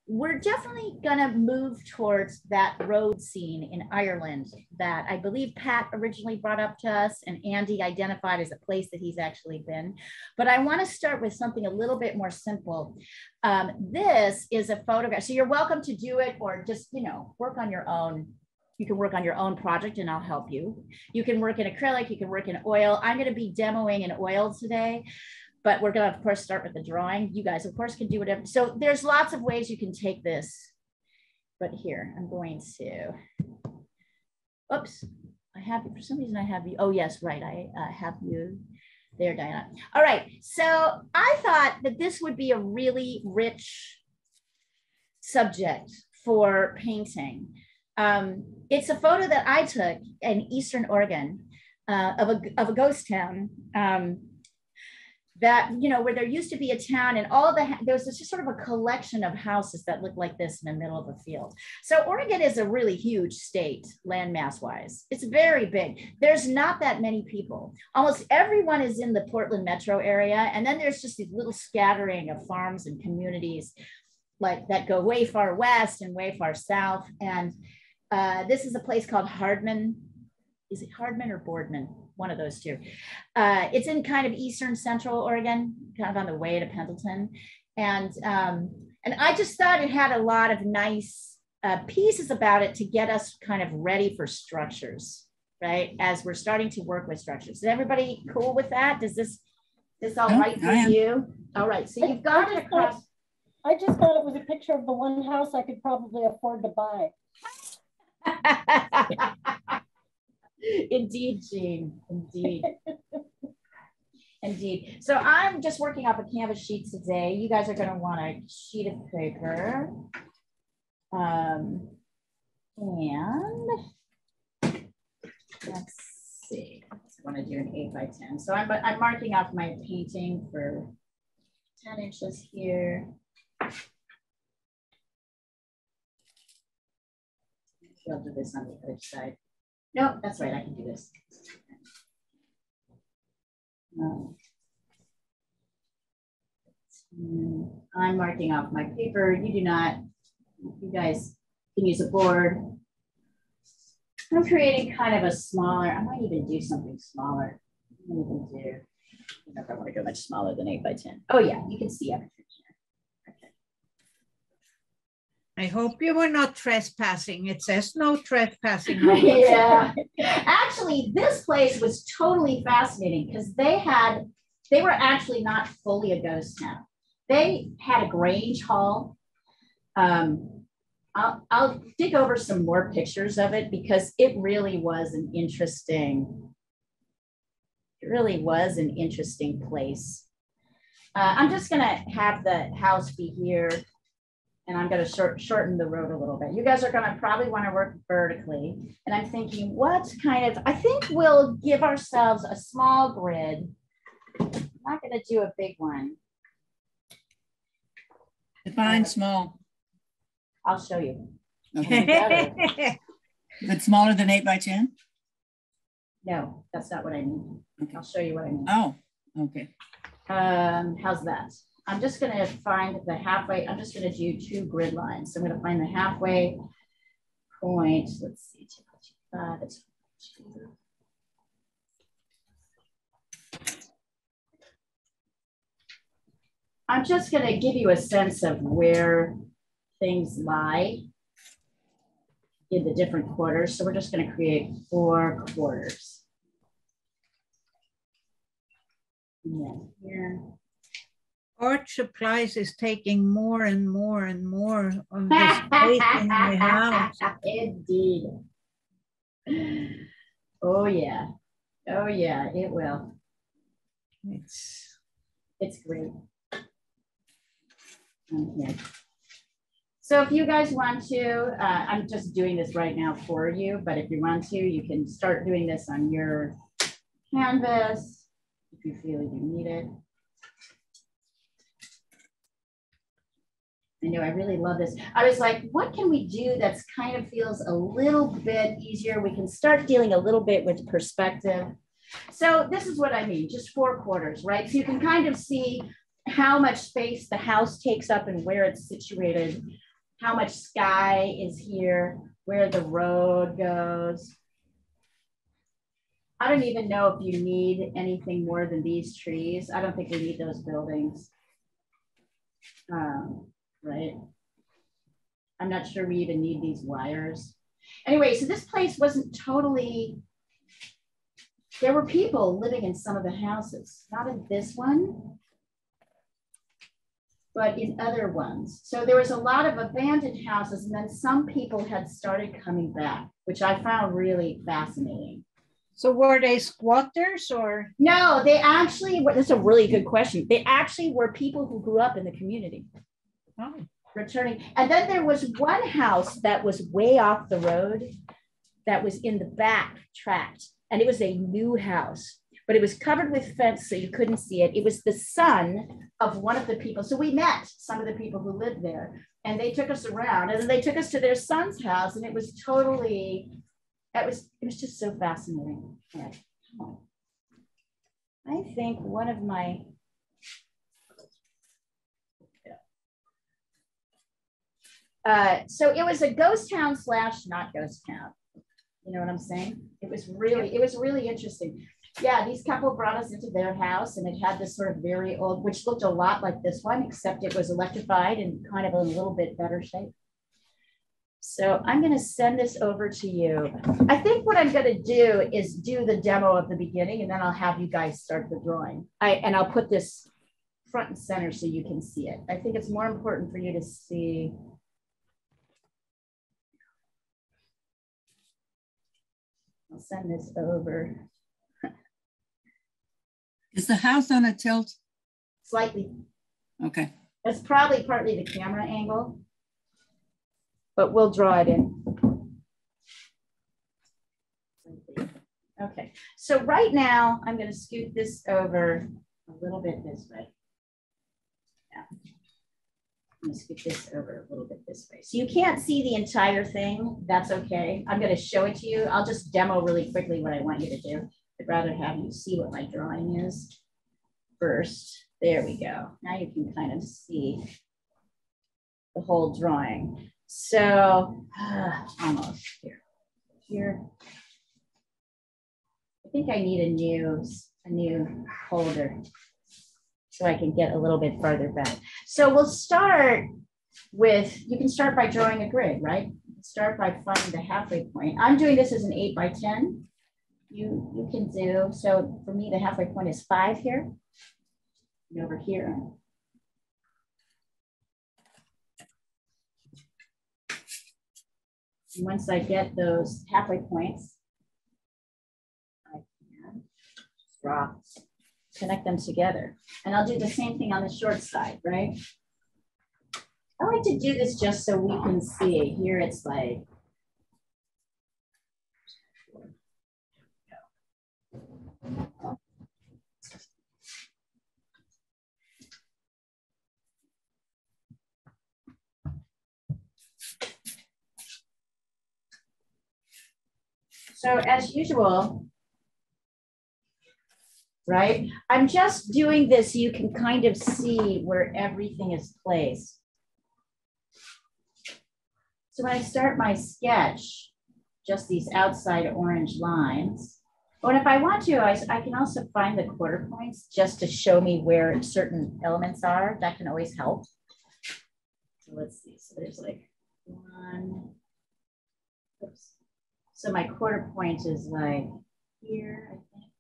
we're definitely going to move towards that road scene in Ireland that I believe Pat originally brought up to us and Andy identified as a place that he's actually been. But I want to start with something a little bit more simple. This is a photograph. So you're welcome to do it or just, you know, work on your own. You can work on your own project and I'll help you. You can work in acrylic, you can work in oil. I'm going to be demoing in oil today. But we're going to, of course, start with the drawing. You guys, of course, can do whatever. So there's lots of ways you can take this. But here, I'm going to, oops, I have you, for some reason I have you. Oh, yes, right, I have you there, Diana. All right, so I thought that this would be a really rich subject for painting. It's a photo that I took in Eastern Oregon of a ghost town. That, you know, where there used to be a town and all there was just sort of a collection of houses that looked like this in the middle of a field. So Oregon is a really huge state, landmass wise. It's very big. There's not that many people. Almost everyone is in the Portland metro area. And then there's just these little scattering of farms and communities like that go way far west and way far south. And this is a place called Hardman. Is it Hardman or Boardman? One of those two. It's in kind of eastern central Oregon, kind of on the way to Pendleton. And I just thought it had a lot of nice pieces about it to get us kind of ready for structures, right? As we're starting to work with structures. Is everybody cool with that? Does this all right for you? All right, so you've got it across. I just thought it was a picture of the one house I could probably afford to buy. Indeed, Jean, indeed. Indeed. So I'm just working off a canvas sheet today. You guys are going to want a sheet of paper. And let's see. I want to do an 8x10. So I'm marking off my painting for 10 inches here. I'll do this on the other side. No, that's right, I can do this. I'm marking off my paper. You do not, you guys can use a board. I'm creating kind of a smaller, I might even do something smaller. I don't know if I want to go much smaller than 8x10. Oh yeah, you can see everything here. Okay. I hope you were not trespassing. It says no trespassing. Yeah. Actually, this place was totally fascinating because they were actually not fully a ghost town. They had a Grange Hall. I'll dig over some more pictures of it because it really was an interesting place. I'm just gonna have the house be here and I'm gonna shorten the road a little bit. You guys are gonna probably wanna work vertically. And I'm thinking I think we'll give ourselves a small grid. I'm not gonna do a big one. Define small. I'll show you. Okay. It's smaller than 8x10? No, that's not what I mean. Okay. I'll show you what I mean. Oh, okay. How's that? I'm just going to find the halfway. I'm just going to do 2 grid lines. So I'm going to find the halfway point. Let's see. I'm just going to give you a sense of where things lie in the different quarters. So we're just going to create 4 quarters. And here. Art supplies is taking more and more and more of this space in the house. Indeed. Oh yeah. Oh yeah, it will. It's great. Okay. So if you guys want to, I'm just doing this right now for you, but if you want to, you can start doing this on your canvas if you feel you need it. I know, I really love this. I was like, what can we do that's kind of feels a little bit easier? We can start dealing a little bit with perspective. So this is what I mean, just 4 quarters, right? So you can kind of see how much space the house takes up and where it's situated, how much sky is here, where the road goes. I don't even know if you need anything more than these trees. I don't think we need those buildings. Right? I'm not sure we even need these wires. Anyway, so this place wasn't totally, there were people living in some of the houses, not in this one, but in other ones. So there was a lot of abandoned houses, and then some people had started coming back, which I found really fascinating. So were they squatters or? No, they actually, that's a really good question. They actually were people who grew up in the community. Oh. Returning. And then there was one house that was way off the road that was in the back tract. And it was a new house, but it was covered with fence so you couldn't see it. It was the son of one of the people. So we met some of the people who lived there, and they took us around, and then they took us to their son's house, and it was totally, it was just so fascinating. Yeah. I think one of my, so it was a ghost town / not ghost town. You know what I'm saying? It was really interesting. Yeah, these couple brought us into their house, and it had this sort of very old, which looked a lot like this one, except it was electrified and kind of a little bit better shape. So I'm going to send this over to you. I think what I'm going to do is do the demo of the beginning, and then I'll have you guys start the drawing. And I'll put this front and center so you can see it. I think it's more important for you to see. I'll send this over. Is the house on a tilt? Slightly. Okay. That's probably partly the camera angle, but we'll draw it in. Okay, so right now I'm going to scoot this over a little bit this way. Yeah. I'm going to scoot this over a little bit this way. So you can't see the entire thing. That's okay. I'm going to show it to you. I'll just demo really quickly what I want you to do. I'd rather have you see what my drawing is first. There we go. Now you can kind of see the whole drawing. So almost here. I think I need a new holder so I can get a little bit farther back. So we'll start with, you can start by drawing a grid, right? Start by finding the halfway point. I'm doing this as an 8 by 10. You can do, so for me, the halfway point is 5 here and over here. And once I get those halfway points, I can draw, connect them together. And I'll do the same thing on the short side, right? I like to do this just so we can see. Here it's like, so as usual, right? I'm just doing this so you can kind of see where everything is placed. So when I start my sketch, just these outside orange lines. Oh, and if I want to, I can also find the quarter points just to show me where certain elements are. That can always help. So let's see. So there's like one. Oops. So my quarter point is like here, I think.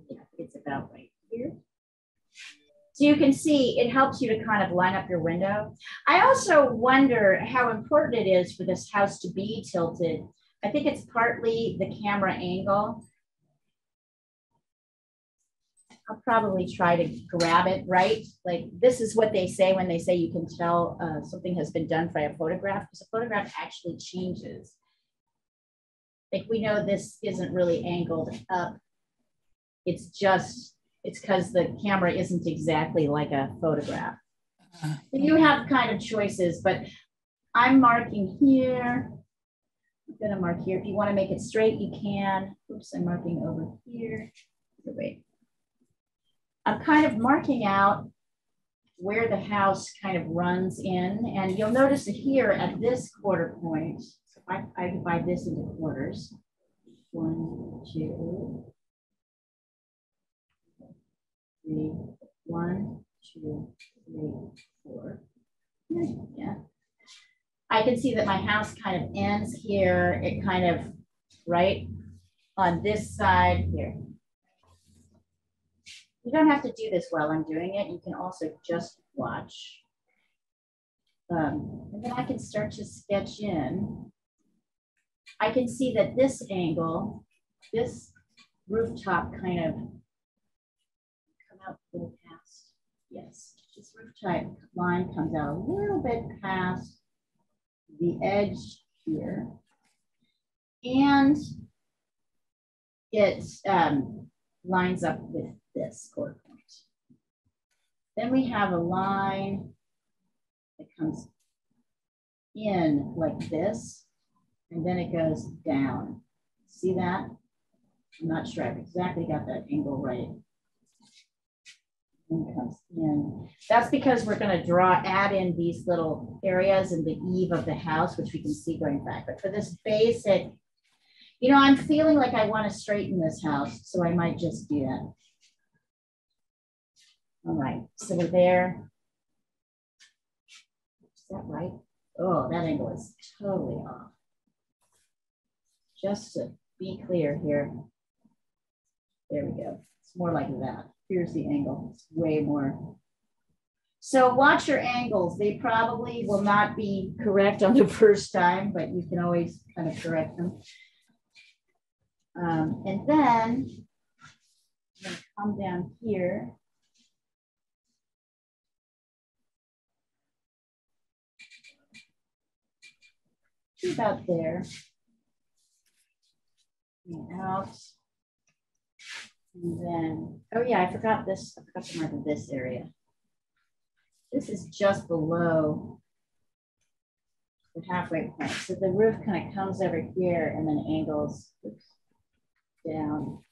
Yeah, it's about right here. So you can see it helps you to kind of line up your window. I also wonder how important it is for this house to be tilted. I think it's partly the camera angle. I'll probably try to grab it right. Like this is what they say when they say you can tell something has been done by a photograph, because a photograph actually changes. Like we know this isn't really angled up. It's just, it's because the camera isn't exactly like a photograph. So you have kind of choices, but I'm marking here. I'm gonna mark here. If you wanna make it straight, you can. Oops, I'm marking over here. wait. I'm kind of marking out where the house kind of runs in, and you'll notice that here at this quarter point, so I divide this into quarters. 1, 2, 3, 1, 2, 3, 4. Yeah. I can see that my house kind of ends here. It kind of right on this side here. You don't have to do this while I'm doing it. You can also just watch. And then I can start to sketch in. I can see that this angle, this rooftop kind of come out a little past. Yes, this rooftop line comes out a little bit past the edge here. And it lines up with this quarter point. Then we have a line that comes in like this, and then it goes down. See that? I'm not sure I've exactly got that angle right. And it comes in. That's because we're going to add in these little areas in the eave of the house, which we can see going back. But for this basic, you know, I'm feeling like I want to straighten this house, so I might just do that. All right, so we're there. Is that right? Oh, that angle is totally off. Just to be clear here. There we go. It's more like that. Here's the angle. It's way more. So watch your angles. They probably will not be correct on the first time, but you can always kind of correct them. And then I'm going to come down here. About there. And out. And then, oh yeah, I forgot this. I forgot to mark this area. This is just below the halfway point. So the roof kind of comes over here and then angles down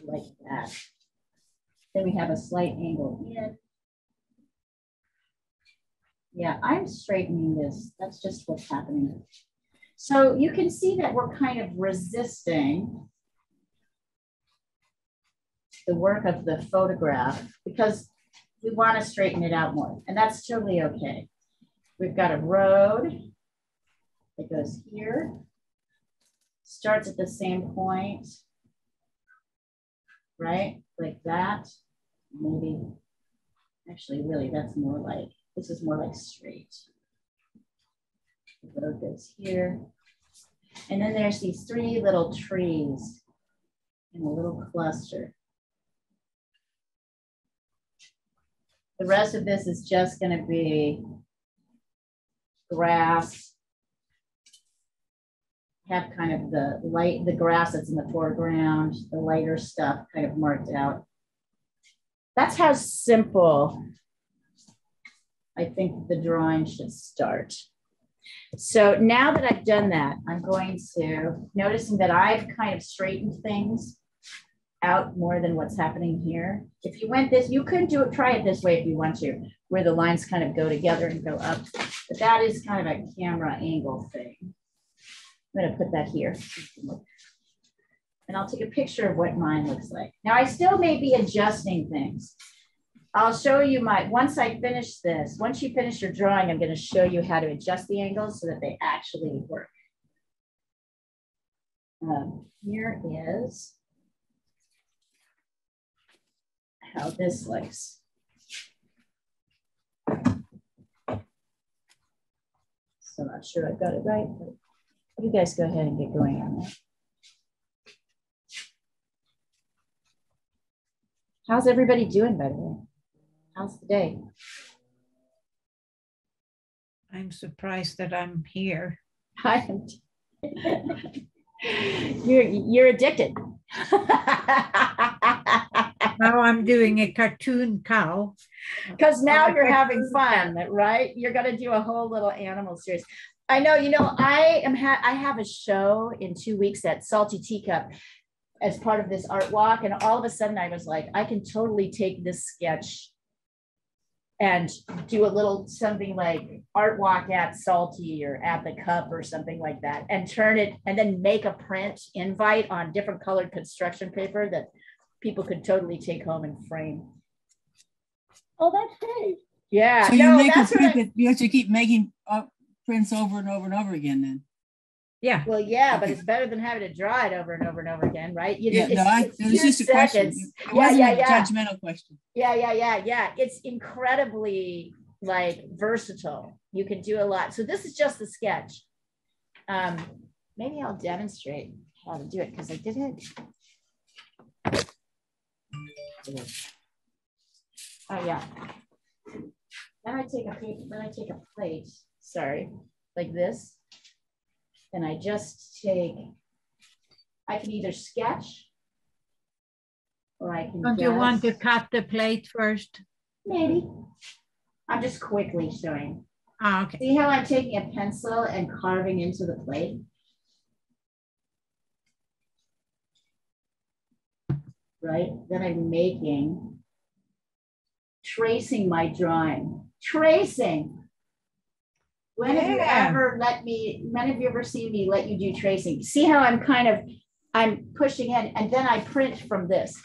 like that. Then we have a slight angle in. Yeah, I'm straightening this. That's just what's happening. So you can see that we're kind of resisting the work of the photograph because we want to straighten it out more. And that's totally okay. We've got a road that goes here, starts at the same point, right? Like that. Maybe, actually, really, that's more like, this is more like straight. The road goes here. And then there's these 3 little trees in a little cluster. The rest of this is just going to be grass. Have kind of the grass that's in the foreground, the lighter stuff kind of marked out. That's how simple I think the drawing should start. So now that I've done that, I'm going to, noticing that I've kind of straightened things out more than what's happening here. If you went this, you could do it, try it this way if you want to, where the lines kind of go together and go up. But that is kind of a camera angle thing. I'm going to put that here. And I'll take a picture of what mine looks like. Now I still may be adjusting things. I'll show you once I finish this, once you finish your drawing, I'm going to show you how to adjust the angles so that they actually work. Here is how this looks. So I'm not sure I got it right, but you guys go ahead and get going on that. How's everybody doing, by the way? How's the day? I'm surprised that I'm here. You're addicted. Now I'm doing a cartoon cow. Because now you're having fun, right? You're going to do a whole little animal series. I know, you know, I have a show in 2 weeks at Salty Teacup. as part of this art walk. And all of a sudden I was like, I can totally take this sketch and do a little something like art walk at Salty or at the Cup or something like that, and turn it and then make a print invite on different colored construction paper that people could totally take home and frame. Oh, that's great. Yeah. So no, you make a that's print that you have to keep making prints over and over and over again then. Yeah. Well, yeah, but it's better than having to draw it over and over and over again, right? Yeah, no, it was just a question. It Yeah, wasn't yeah, a yeah. judgmental question. Yeah. It's incredibly like versatile. You can do a lot. So this is just the sketch. Maybe I'll demonstrate how to do it because I did it. Oh yeah. Then I take a paper, then I take a plate, sorry, like this. And I just take, I can either sketch or I can Don't you want to cut the plate first? Maybe. I'm just quickly showing. Ah, okay. See how I'm taking a pencil and carving into the plate? Right? Then I'm making, tracing my drawing. Tracing. When have you ever when have you ever seen me let you do tracing? See how I'm pushing in and then I print from this.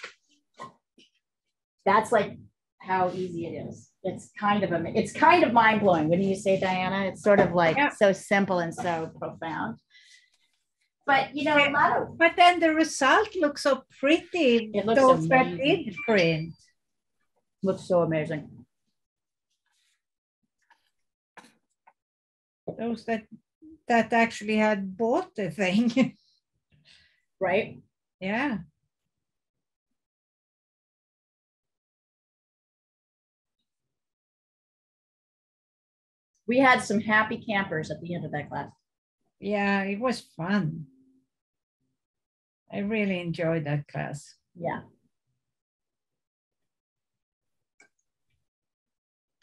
That's like how easy it is. It's kind of mind blowing. Wouldn't you say, Diana? It's sort of like so simple and so profound. But you know, a lot of. But then the result looks so pretty. It looks those that amazing. did print. Looks so amazing. Those that actually had bought the thing. Right? Yeah. We had some happy campers at the end of that class. Yeah, it was fun. I really enjoyed that class. Yeah.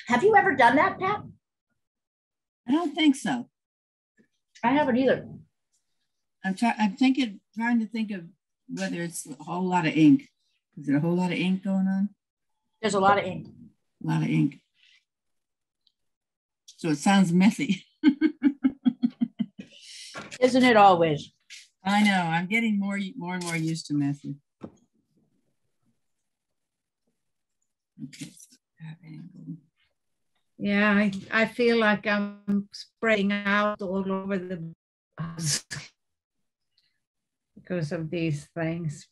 Have you ever done that, Pat? I don't think so. I haven't either. I'm trying to think of whether it's a whole lot of ink. Is there a whole lot of ink going on? There's a lot of ink. A lot of ink. So it sounds messy. Isn't it always? I know. I'm getting more and more used to messy. Okay. That angle. Yeah, I feel like I'm spreading out all over the house because of these things.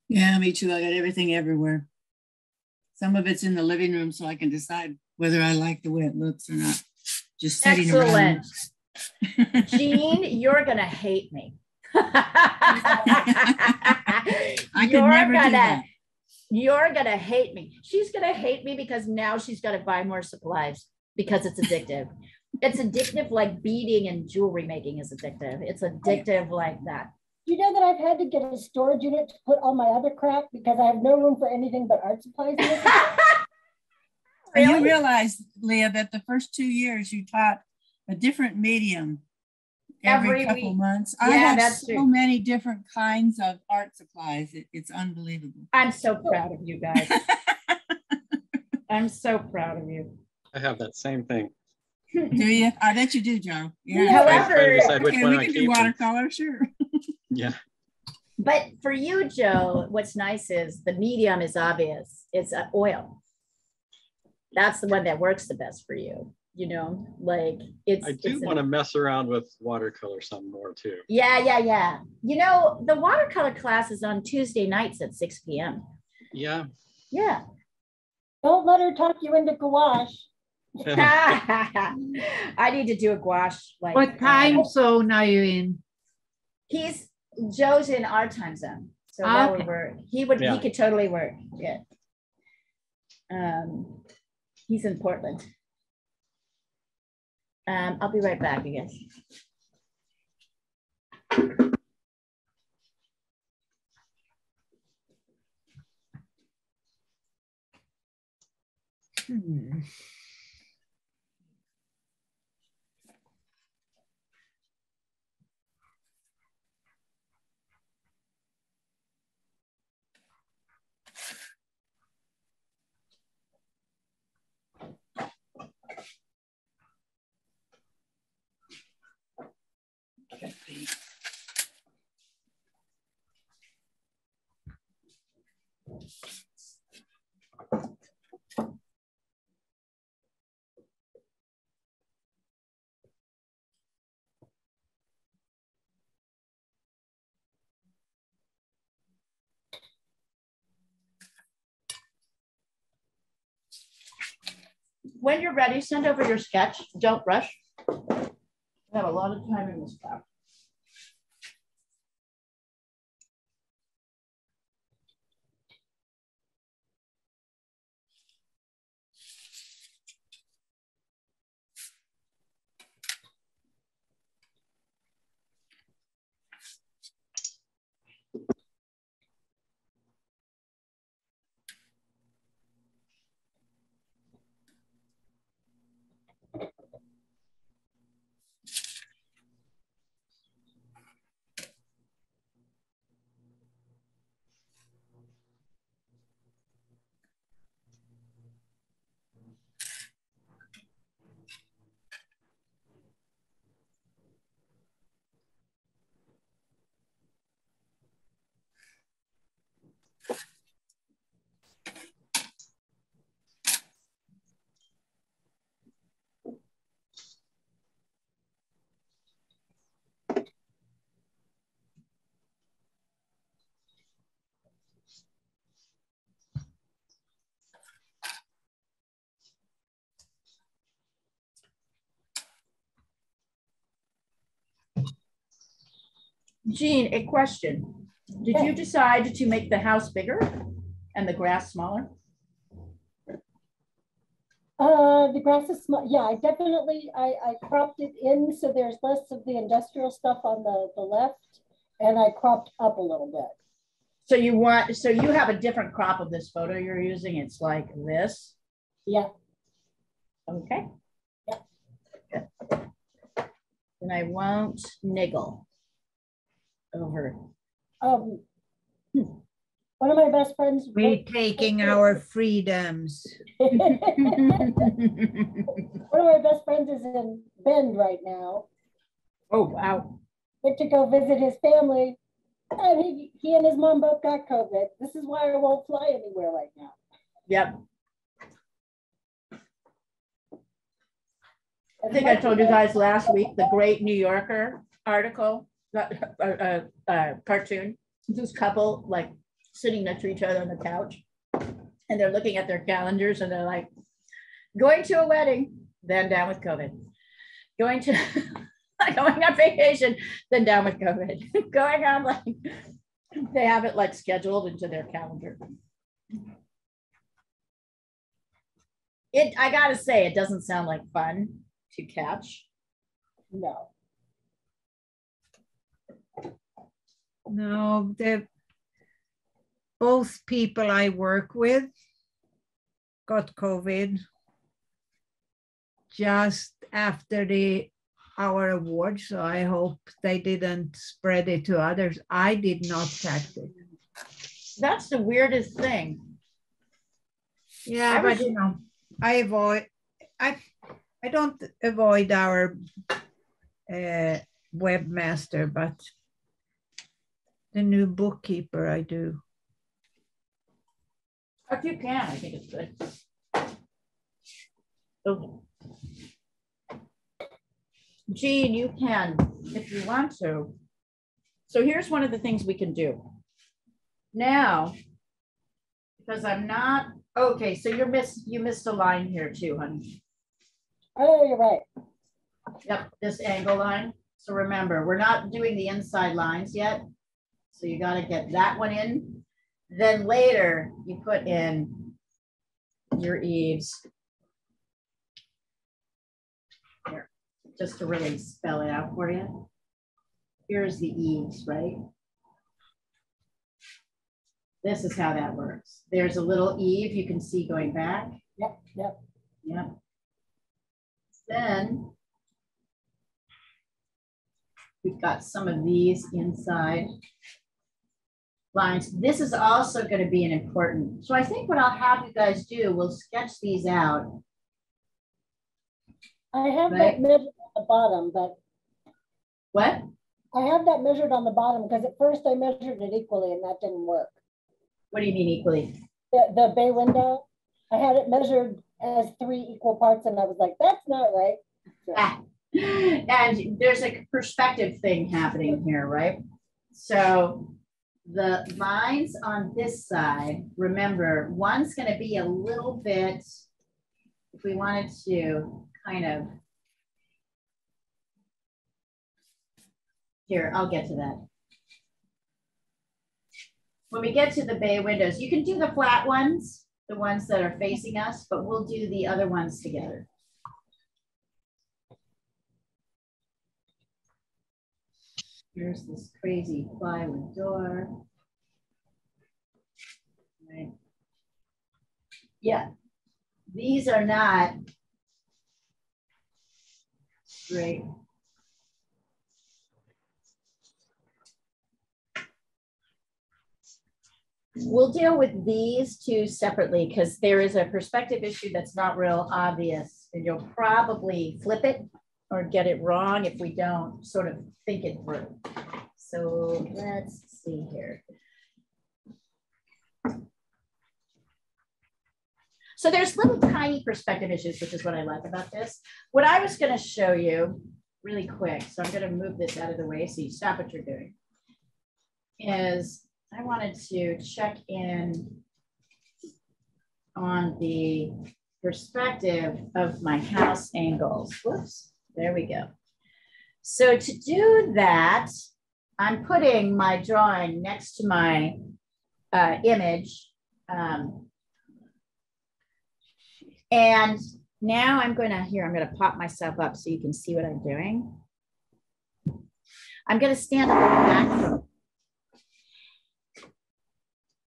Yeah, me too. I got everything everywhere. Some of it's in the living room so I can decide whether I like the way it looks or not. Just sitting around. Excellent. Jean, you're going to hate me. I could never do that. You're going to hate me. She's going to hate me because now she's got to buy more supplies because it's addictive. It's addictive like beading and jewelry making is addictive. It's addictive like that. You know that I've had to get a storage unit to put all my other crap because I have no room for anything but art supplies. Really? You realize, Leah, that the first 2 years you taught a different medium every couple months. Yeah, I have that's so true. many different kinds of art supplies. It's unbelievable. I'm so proud of you guys. I'm so proud of you. I have that same thing. Do you? I bet you do, Joe. Yeah. Trying to decide which Okay, one we I can do keep. watercolor, sure. Yeah. But for you, Joe, what's nice is the medium is obvious. It's oil. That's the one that works the best for you. You know, like I do want to mess around with watercolor some more too. Yeah. You know, the watercolor class is on Tuesday nights at 6 p.m. Yeah. Yeah. Don't let her talk you into gouache. I need to do a gouache. Like, What time zone are you in? Joe's in our time zone, so that would Okay. work. He could totally work. Yeah. He's in Portland. I'll be right back, I guess. When you're ready, send over your sketch. Don't rush. I have a lot of time in this class. Jean, a question. Did you decide to make the house bigger and the grass smaller? The grass is small. Yeah, I cropped it in so there's less of the industrial stuff on the left, and I cropped up a little bit. So you have a different crop of this photo you're using. It's like this. Yeah. Okay. Yeah. Good. And I won't niggle over. One of my best friends. We're taking our freedoms. One of my best friends is in Bend right now. Oh, wow. Went to go visit his family, and he and his mom both got COVID. This is why I won't fly anywhere right now. Yep. I think I told you guys last week, the Great New Yorker article, cartoon, this couple like sitting next to each other on the couch, and they're looking at their calendars and they're like, going to a wedding, then down with COVID. Going on vacation, then down with COVID. Going on, like, they have it like scheduled into their calendar. I gotta say, it doesn't sound like fun to catch. No. No, both people I work with got COVID just after our award, so I hope they didn't spread it to others. I did not catch it. That's the weirdest thing. Yeah, but you know, I don't avoid our webmaster, but the new bookkeeper I do. If you can, I think it's good. Okay. Jean, you can, if you want to. So here's one of the things we can do. Now, because I'm not, okay, so you missed a line here too, honey. Oh, you're right. Yep, this angle line. So remember, we're not doing the inside lines yet. So you got to get that one in. Then later you put in your eaves. Here, just to really spell it out for you. Here's the eaves, right? This is how that works. There's a little eave you can see going back. Yep, yep. Yep. Then we've got some of these inside lines. This is also going to be an important. So I think what I'll have you guys do, we'll sketch these out. I have that measured on the bottom, but. What? I have that measured on the bottom because at first I measured it equally and that didn't work. What do you mean equally? The bay window, I had it measured as 3 equal parts, and I was like, that's not right. So. And there's a perspective thing happening here, right? So the lines on this side, remember, one's going to be a little bit, if we wanted to kind of, here, I'll get to that. When we get to the bay windows, you can do the flat ones, the ones that are facing us, but we'll do the other ones together. Here's this crazy plywood door. Right. Yeah, these are not straight. We'll deal with these two separately because there is a perspective issue that's not real obvious, and you'll probably flip it or get it wrong if we don't sort of think it through. So let's see here. So there's little tiny perspective issues, which is what I like about this. What I was going to show you really quick, so I'm going to move this out of the way so you stop what you're doing, is I wanted to check in on the perspective of my house angles. Whoops, there we go. So to do that, I'm putting my drawing next to my image. And now I'm going to pop myself up so you can see what I'm doing. I'm going to stand up back.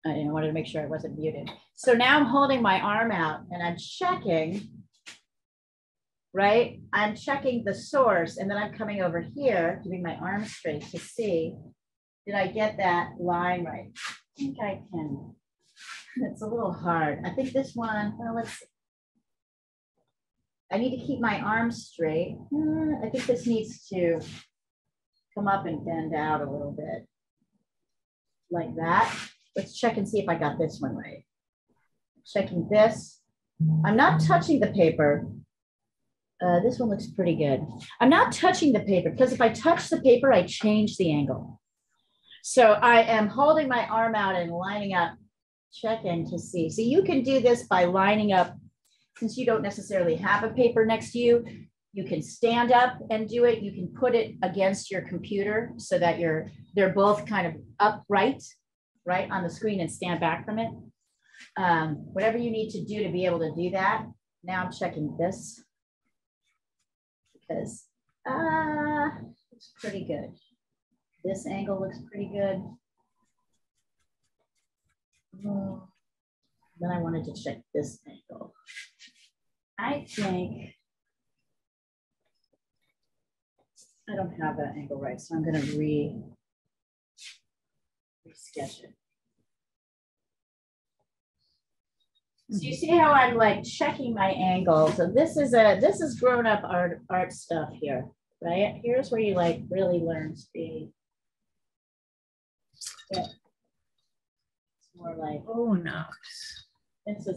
I wanted to make sure I wasn't muted. So now I'm holding my arm out and I'm checking, right? I'm checking the source, and then I'm coming over here, keeping my arm straight to see, did I get that line right? I think I can. It's a little hard. I think this one, well, let's see. I need to keep my arms straight. I think this needs to come up and bend out a little bit like that. Let's check and see if I got this one right. Checking this. I'm not touching the paper. This one looks pretty good. I'm not touching the paper because if I touch the paper, I change the angle. So I am holding my arm out and lining up, checking to see. So you can do this by lining up. Since you don't necessarily have a paper next to you, you can stand up and do it. You can put it against your computer so that they're both kind of upright, right, on the screen, and stand back from it. Whatever you need to do to be able to do that. Now I'm checking this because looks pretty good. This angle looks pretty good. Then I wanted to check this angle. I think I don't have that angle right, so I'm going to re-sketch it. So you see how I'm like checking my angle. So this is grown up art stuff here, right? Here's where you like really learn speed. Yeah. It's more like, oh no. This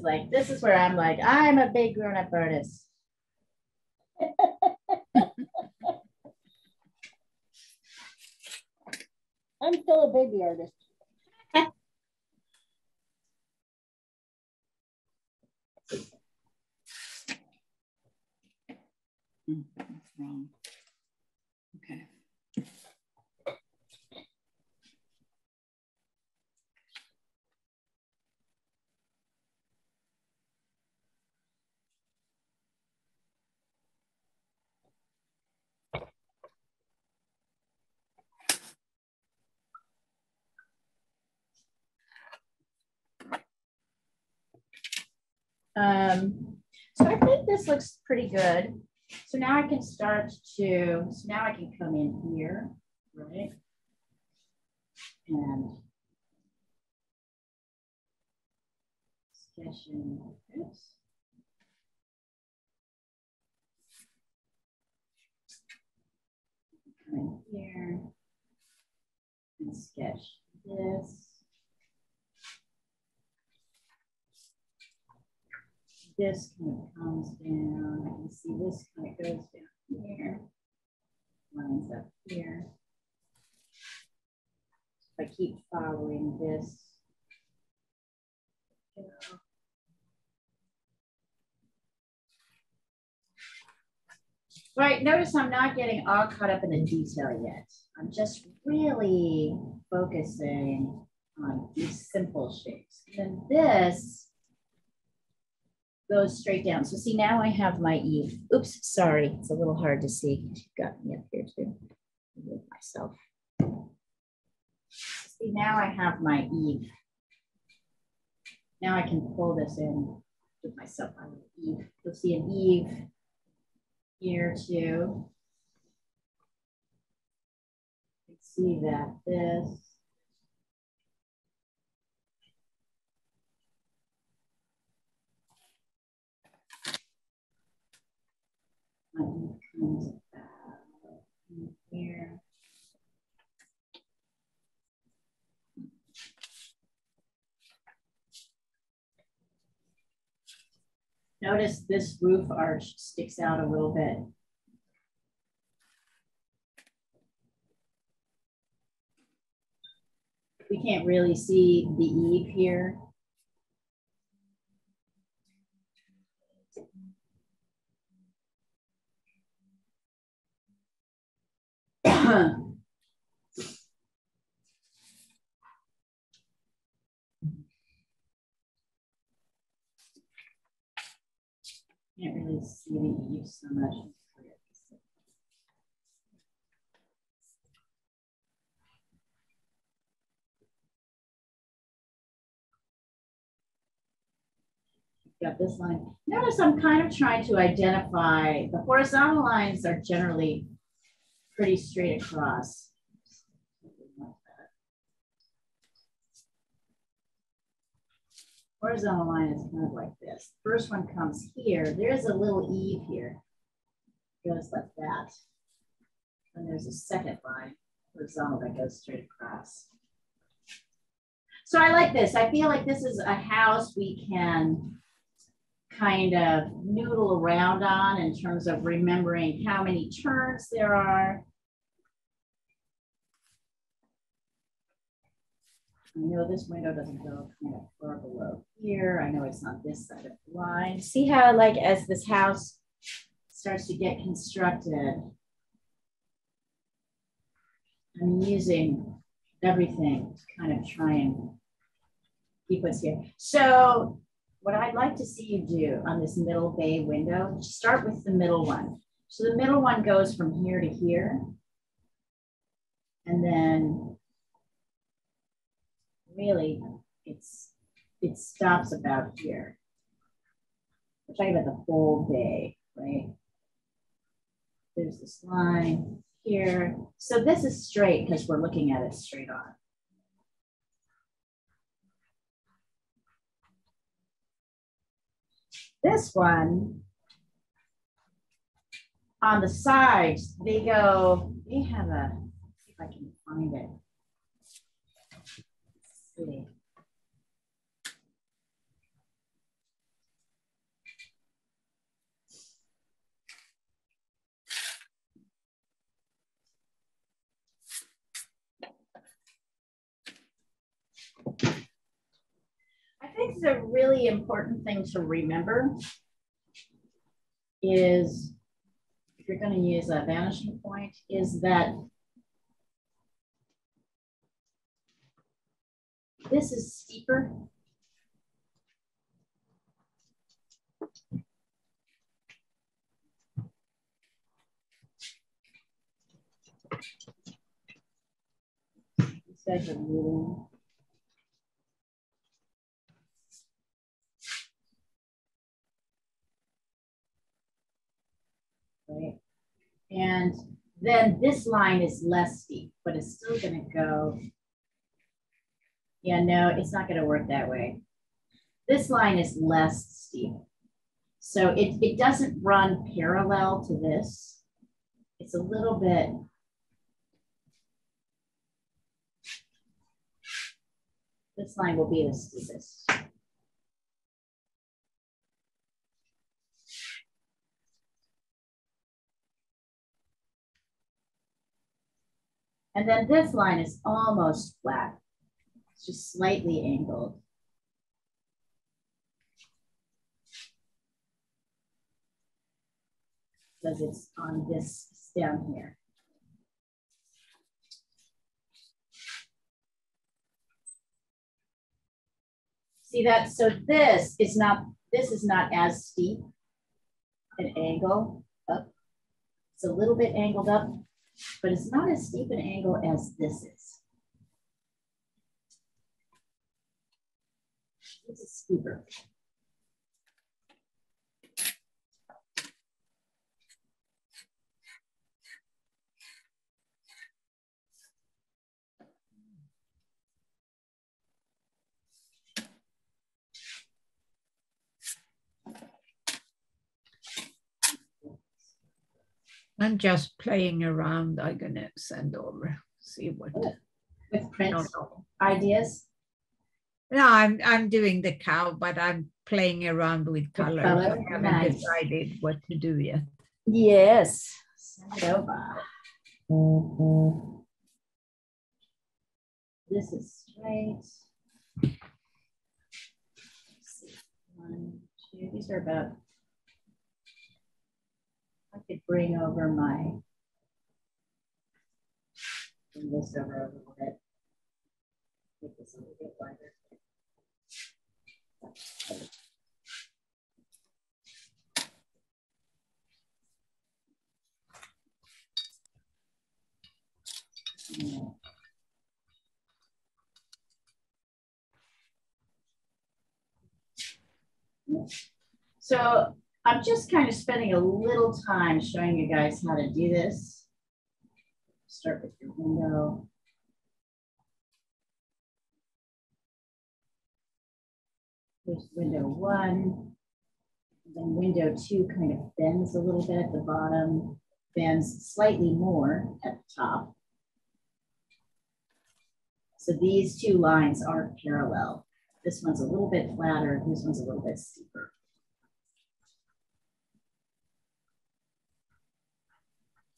is where I'm like, I'm a big grown up artist. I'm still a baby artist. That's wrong. Okay. So I think this looks pretty good. So now I can now I can come in here, right? And sketching this. Come in here and sketch this. this kind of comes down. I can see this kind of goes down here, lines up here. If I keep following this. Right, notice I'm not getting all caught up in the detail yet. I'm just really focusing on these simple shapes. And then this goes straight down. So see, now I have my eave. Oops, sorry, it's a little hard to see. You've got me up here too. Move myself. See, now I have my eave. Now I can pull this in with myself on the eave. You'll see an eave here too. You can see that this. My eave comes about in here. Notice this roof arch sticks out a little bit. We can't really see the eave here. Can't really see the eave so much. Got this line. Notice I'm kind of trying to identify, the horizontal lines are generally pretty straight across. Horizontal line is kind of like this. First one comes here. There's a little eave here. Goes like that. And there's a second line, horizontal, that goes straight across. So I like this. I feel like this is a house we can kind of noodle around on in terms of remembering how many turns there are. I know this window doesn't go kind of far below here. I know it's not this side of the line. See how, like, as this house starts to get constructed, I'm using everything to kind of try and keep what's here. So what I'd like to see you do on this middle bay window, start with the middle one. So the middle one goes from here to here. And then really it stops about here. We're talking about the whole bay, right? There's this line here. So this is straight because we're looking at it straight on. This one, on the sides, they have a, let's see if I can find it. Let's see. I think the really important thing to remember is, if you're going to use a vanishing point, is that this is steeper. These guys are moving. Right. And then this line is less steep, but it's still going to go. Yeah, no, it's not going to work that way. This line is less steep. So it doesn't run parallel to this. It's a little bit. This line will be the steepest. And then this line is almost flat. It's just slightly angled. Because it's on this stem here. See that? So this is not as steep an angle up. It's a little bit angled up, but it's not as steep an angle as this is. This is steeper. I'm just playing around. I'm gonna send over, see what. With print ideas? No, I'm doing the cow, but I'm playing around with color. color? I haven't Nice. decided what to do yet. Yes. Send it over. This is straight. Let's see. 1, 2. These are about. I could bring over this over a little bit. Make this a little bit wider. So I'm just kind of spending a little time showing you guys how to do this. Start with your window. Here's window 1. Then window 2 kind of bends a little bit at the bottom, bends slightly more at the top. So these two lines aren't parallel. This one's a little bit flatter, this one's a little bit steeper.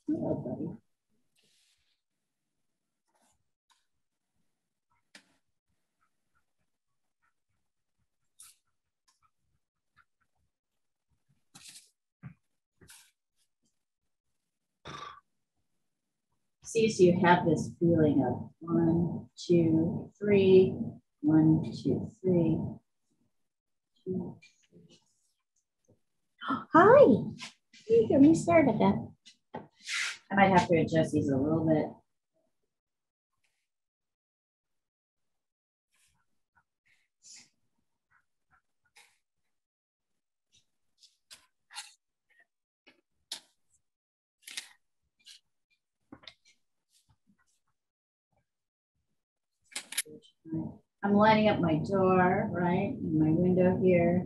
Hello, buddy. See, so you have this feeling of 1, 2, 3, 1, 2, 3. 2, 3. Hi, you hear me? Sorry about that. I might have to adjust these a little bit. I'm lining up my door, right? And my window here.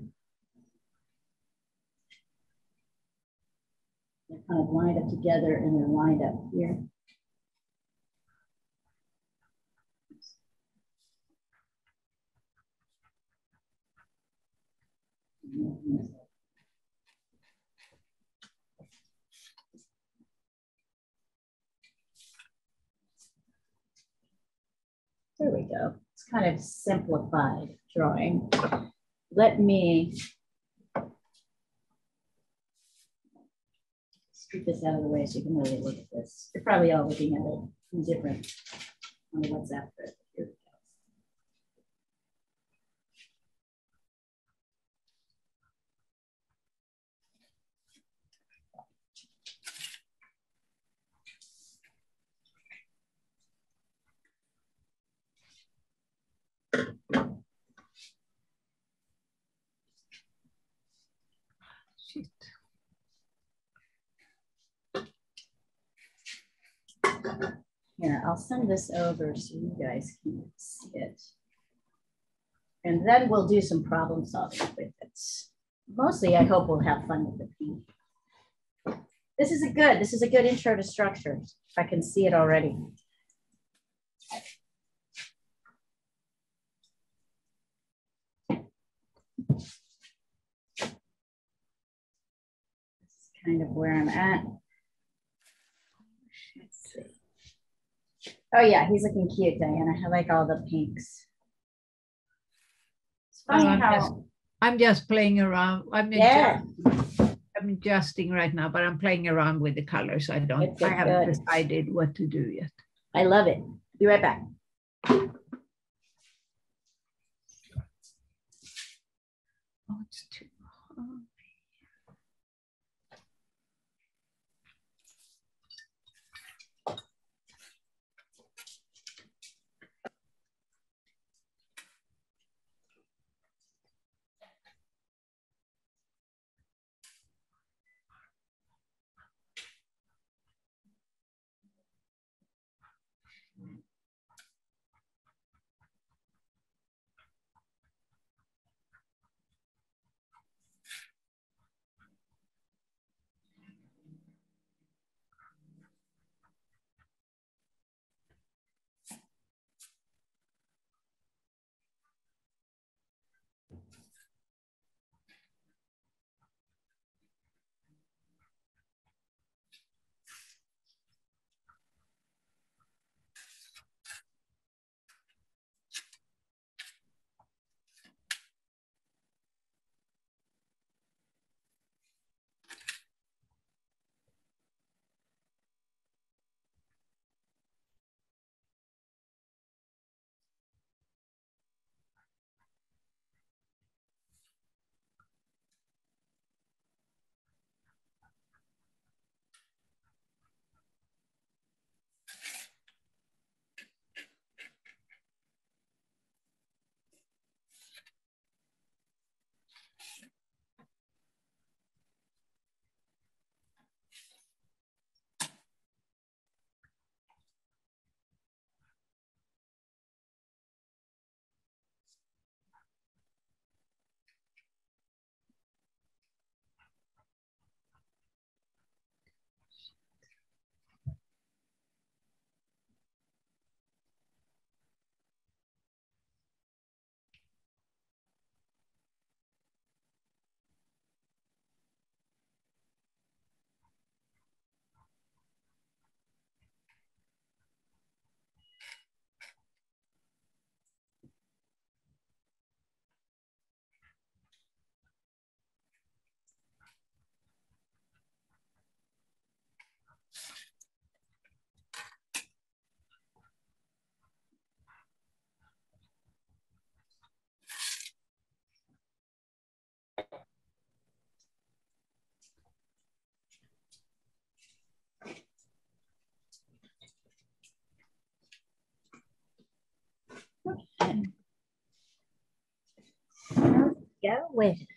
They're kind of lined up together and they're lined up here. There we go. It's kind of simplified drawing. Let me scoot this out of the way so you can really look at this. You're probably all looking at it different on the WhatsApp group. Here we go. Shit. Here, I'll send this over so you guys can see it. And then we'll do some problem solving with it. Mostly, I hope we'll have fun with the paint. This is a good intro to structure. I can see it already. This is kind of where I'm at. Let's see. Oh yeah, he's looking cute, Diana. I like all the pinks. It's funny I'm just playing around. I'm adjusting right now, but I'm playing around with the colors. I haven't decided what to do yet. I love it. Be right back. Oh, it's too hard. Go with it.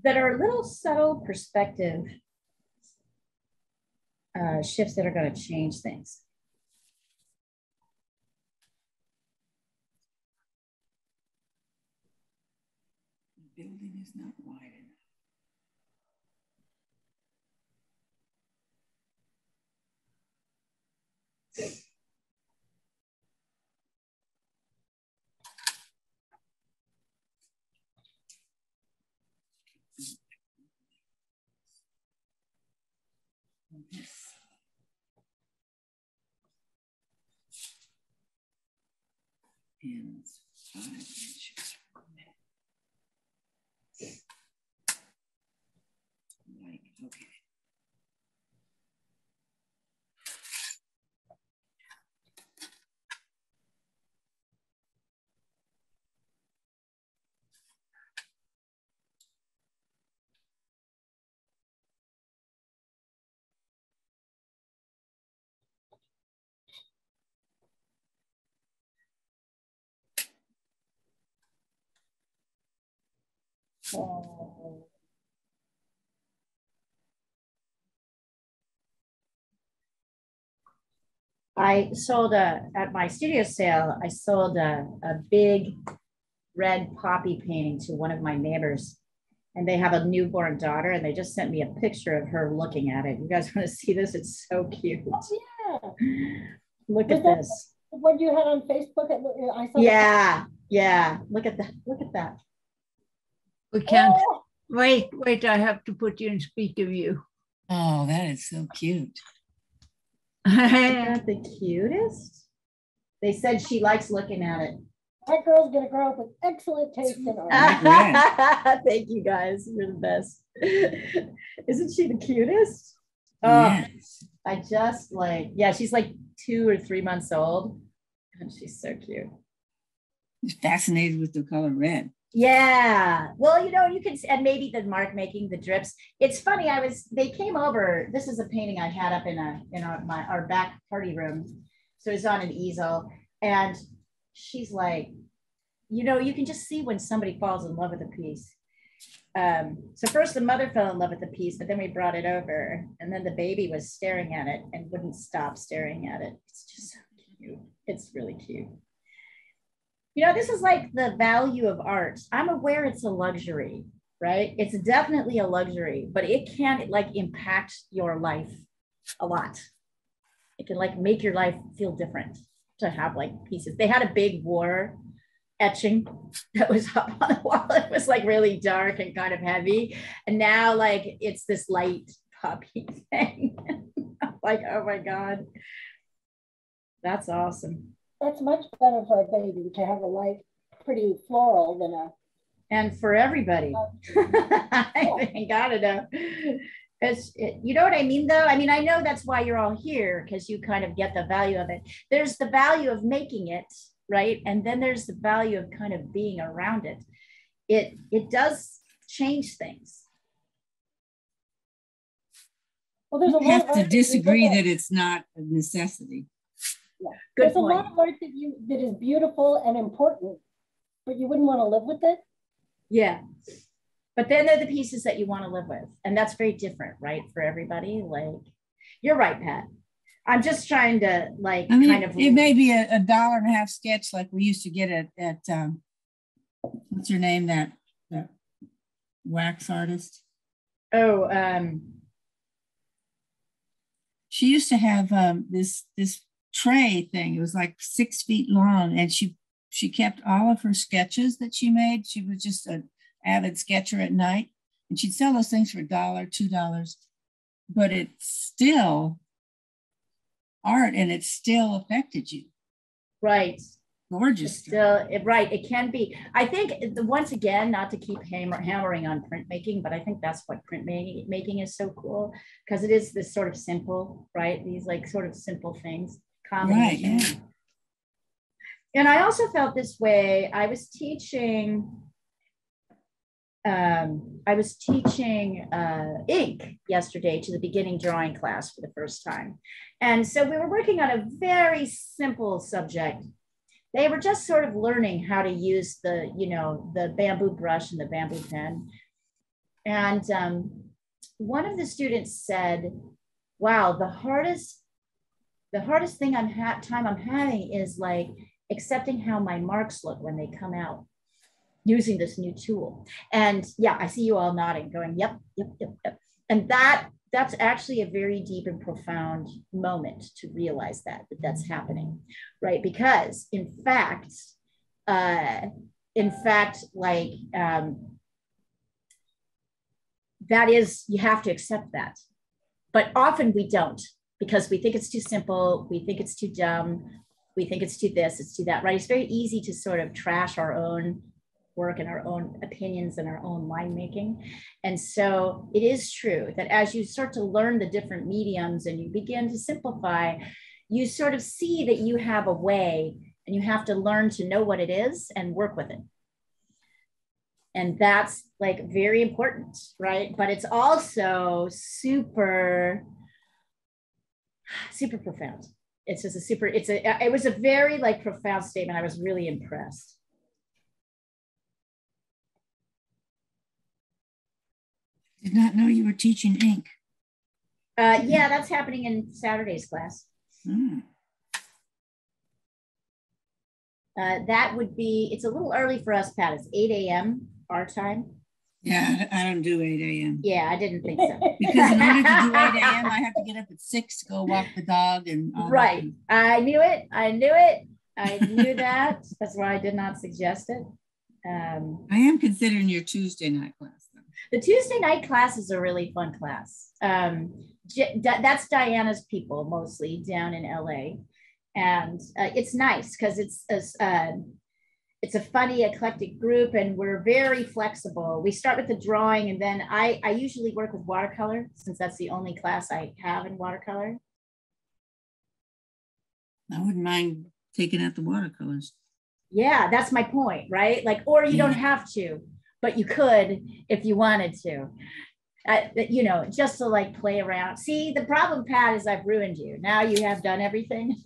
That are little subtle perspective shifts that are going to change things. The building is not wide enough. This ends 5 inches from that. Like, okay. Oh. I sold at my studio sale, I sold a big red poppy painting to one of my neighbors, and they have a newborn daughter, and they just sent me a picture of her looking at it. You guys want to see this? It's so cute. Oh, yeah. Look at this. What you had on Facebook? I saw. Yeah, yeah. Look at that. Look at that. We can't. Oh. Wait, I have to put you in speaker view. Oh, that is so cute. Isn't that the cutest? They said she likes looking at it. That girl's going to grow up with excellent taste in art. Thank you guys. You're the best. Isn't she the cutest? Yes. I just like, yeah, she's like 2 or 3 months old and she's so cute. He's fascinated with the color red. Yeah. Well, you know, you can, and maybe the mark making the drips. It's funny. They came over. This is a painting I had up in our back party room. So it's on an easel. And she's like, you know, you can just see when somebody falls in love with a piece. So first the mother fell in love with the piece, but then we brought it over and then the baby was staring at it and wouldn't stop staring at it. It's just so cute. It's really cute. You know, this is like the value of art. I'm aware it's a luxury, right? It's definitely a luxury, but it can like impact your life a lot. It can like make your life feel different to have like pieces. They had a big war etching that was up on the wall. It was like really dark and kind of heavy. And now like it's this light puppy thing. Like, oh my God. That's awesome. That's much better for a baby to have a light, pretty floral than a. And for everybody. I think, I don't know. You know what I mean, though? I mean, I know that's why you're all here, because you kind of get the value of it. There's the value of making it, right? And then there's the value of kind of being around it. It does change things. Well, there's a lot have to disagree that it's not a necessity. Yeah. There's a lot of art that is beautiful and important, but you wouldn't want to live with it. Yeah. But then they're the pieces that you want to live with. And that's very different, right? For everybody. Like, you're right, Pat. I'm just trying to like, I mean, kind of. It may be a $1.50 sketch like we used to get at what's her name? That wax artist. Oh, she used to have this tray thing. It was like 6 feet long, and she kept all of her sketches that she made. She was just an avid sketcher at night, and she'd sell those things for $1, $2, but it's still art, and it still affected you. Right. Gorgeous. Still, right. It can be. I think once again, not to keep hammering on printmaking, but I think that's what printmaking is so cool, because it is this sort of simple, right? These like sort of simple things. Right. Yeah. And I also felt this way. I was teaching ink yesterday to the beginning drawing class for the first time. And so we were working on a very simple subject. They were just sort of learning how to use the bamboo brush and the bamboo pen. And one of the students said, wow, the hardest thing I'm having is like accepting how my marks look when they come out using this new tool. And yeah, I see you all nodding, going, yep. And that's actually a very deep and profound moment to realize that's happening, right? Because in fact, like that is, you have to accept that. But often we don't, because we think it's too simple, we think it's too dumb, we think it's too this, it's too that, right? It's very easy to sort of trash our own work and our own opinions and our own line making. And so it is true that as you start to learn the different mediums and you begin to simplify, you sort of see that you have a way, and you have to learn to know what it is and work with it. And that's like very important, right? But it's also super profound. It's just it was a very like profound statement. I was really impressed. Did not know you were teaching ink. Yeah, that's happening in Saturday's class. That would be, it's a little early for us, Pat. It's 8 a.m. our time. Yeah, I don't do 8 a.m. Yeah, I didn't think so. Because in order to do 8 a.m., I have to get up at 6 to go walk the dog. And right. I knew it. I knew that. That's why I did not suggest it. I am considering your Tuesday night class, though. The Tuesday night class is a really fun class. That's Diana's people mostly down in LA. And it's nice because it's a funny, eclectic group, and we're very flexible. We start with the drawing, and then I usually work with watercolor, since that's the only class I have in watercolor. I wouldn't mind taking out the watercolors. Yeah, that's my point, right? Like, or you don't have to, but you could if you wanted to. You know, just to like play around. See, the problem, Pat, is I've ruined you. Now you have done everything.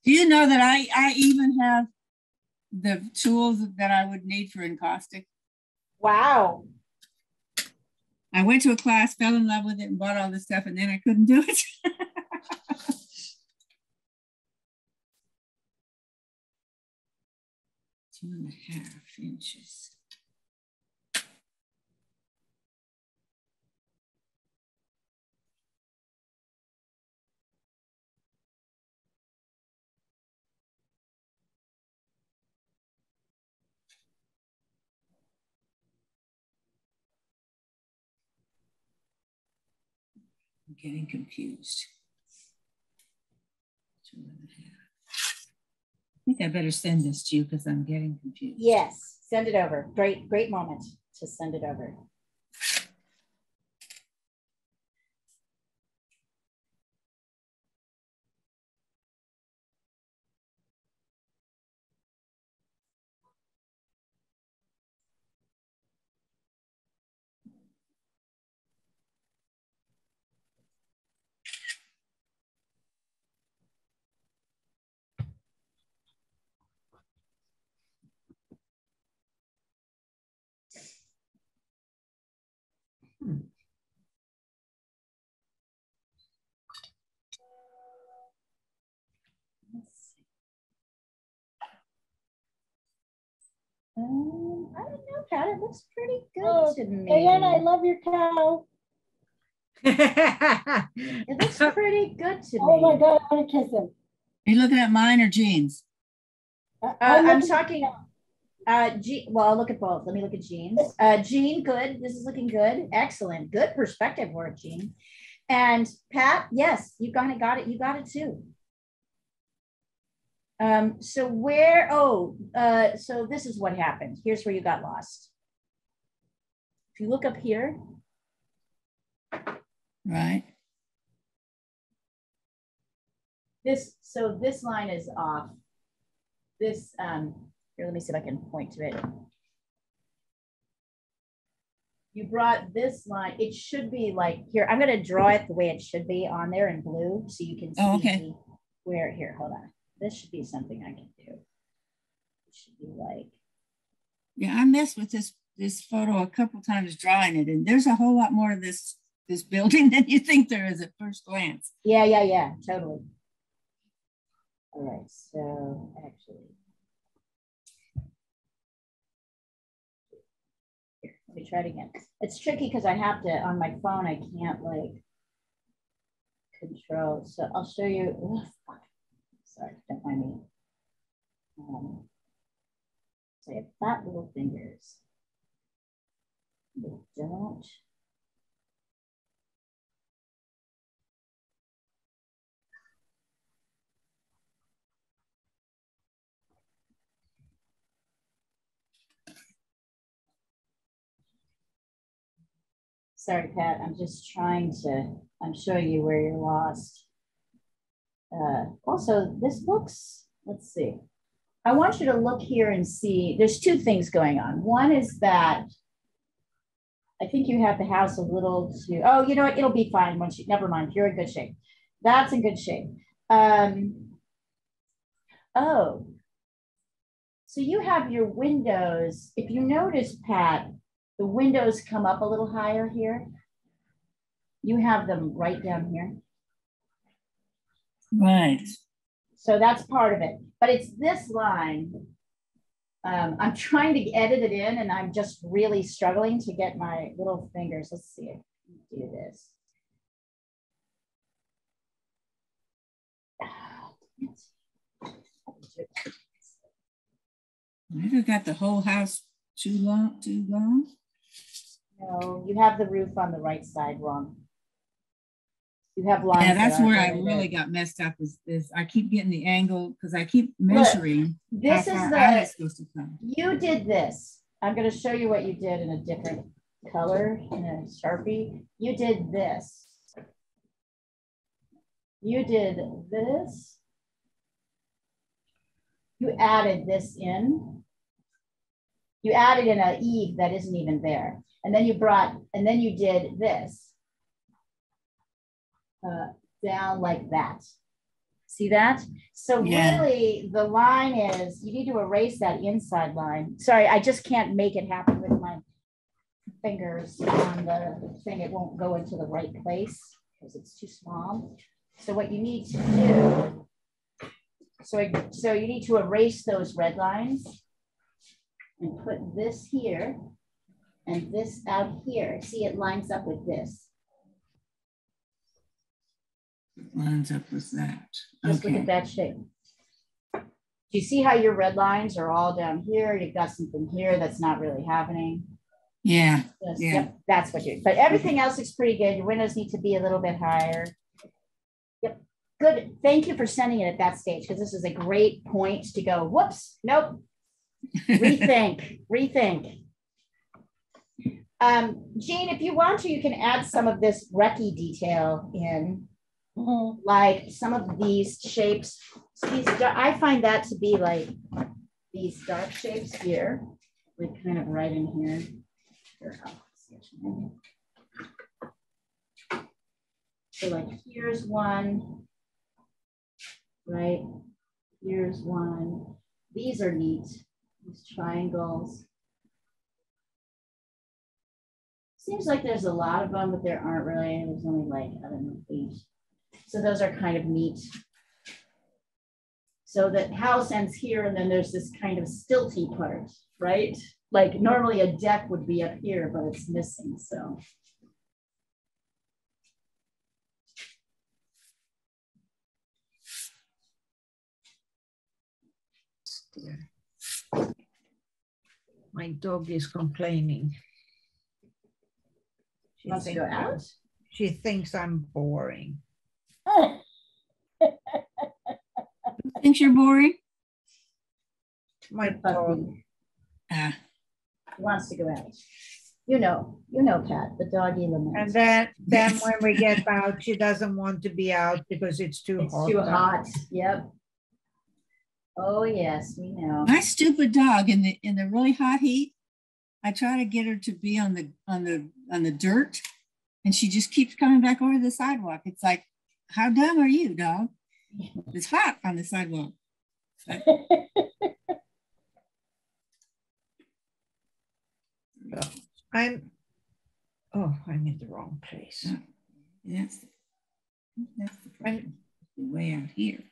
Do you know that I even have the tools that I would need for encaustic? Wow. I went to a class, fell in love with it, and bought all this stuff, and then I couldn't do it. 2.5 inches. I'm getting confused. 2.5. I think I better send this to you because I'm getting confused. Yes, send it over. Great moment to send it over. I don't know, Pat. It looks pretty good to me. Diana, I love your cow. It looks pretty good to me. Oh my God, I want to kiss him. Are you looking at mine or Jean's? I'm talking. Well, I'll look at both. Let me look at Jean's. Jean, good. This is looking good. Excellent. Good perspective work, Jean. And Pat, yes, you kind of got it. You got it too. So where, so this is what happened. Here's where you got lost. If you look up here. Right. So this line is off. This, here, let me see if I can point to it. You brought this line, it should be like, here, I'm gonna draw it the way it should be on there in blue so you can see where, here, hold on. This should be something I can do. It should be like. Yeah, I messed with this photo a couple times drawing it, and there's a whole lot more of this building than you think there is at first glance. Yeah, totally. All right, so actually. Here, let me try it again. It's tricky because I have to, on my phone, I can't like control. So I'll show you. Oh, fuck. Sorry, don't mind me. So I have fat little fingers. They don't. Sorry, Pat, I'm just trying to, I'm showing you where you're lost. Also, this looks, let's see. I want you to look here and see, there's two things going on. One is that I think you have the house a little too, oh, you know what, it'll be fine once you, never mind, you're in good shape. That's in good shape. Oh, so you have your windows. If you notice, Pat, the windows come up a little higher here. You have them right down here. Right. So that's part of it, but it's this line. I'm trying to edit it in and I'm just really struggling to get my little fingers. Let's see if I can do this. Maybe I got the whole house too long. No, you have the roof on the right side wrong. You have lines. Yeah, that's where I really got messed up is this. I keep getting the angle because I keep measuring. Look, this how is far out it's supposed to come. You did this. I'm going to show you what you did in a different color, in a Sharpie. You did this. You did this. You added this in. You added in an eave that isn't even there. And then you did this. Down like that. See that? So really the line is, you need to erase that inside line. Sorry, I just can't make it happen with my fingers on the thing. It won't go into the right place because it's too small. So what you need to do, so you need to erase those red lines and put this here and this out here. See, it lines up with this. Lines up with that. Just look at that shape. Do you see how your red lines are all down here? You've got something here that's not really happening. Yeah. Yep, that's what but everything else looks pretty good. Your windows need to be a little bit higher. Yep, good. Thank you for sending it at that stage because this is a great point to go, whoops, nope. Rethink. Jean, if you want to, you can add some of this recce detail in. Like some of these shapes. So I find that to be like these dark shapes here, like kind of right in here. So like here's one, right? Here's one. These are neat, these triangles. Seems like there's a lot of them, but there aren't really. There's only like, I don't know, 8. So those are kind of neat. So that house ends here, and then there's this kind of stilty part, right? Like normally a deck would be up here, but it's missing, so. My dog is complaining. She wants to go out? She thinks I'm boring. Thinks you're boring? My dog. Wants to go out. You know, Pat, the doggy laments. And then when we get out, she doesn't want to be out because it's too hot. It's too hot. Yep. Oh yes, we know. My stupid dog in the really hot heat. I try to get her to be on the dirt, and she just keeps coming back over the sidewalk. It's like, how dumb are you, dog? It's hot on the sidewalk. I'm in the wrong place. That's the way out here.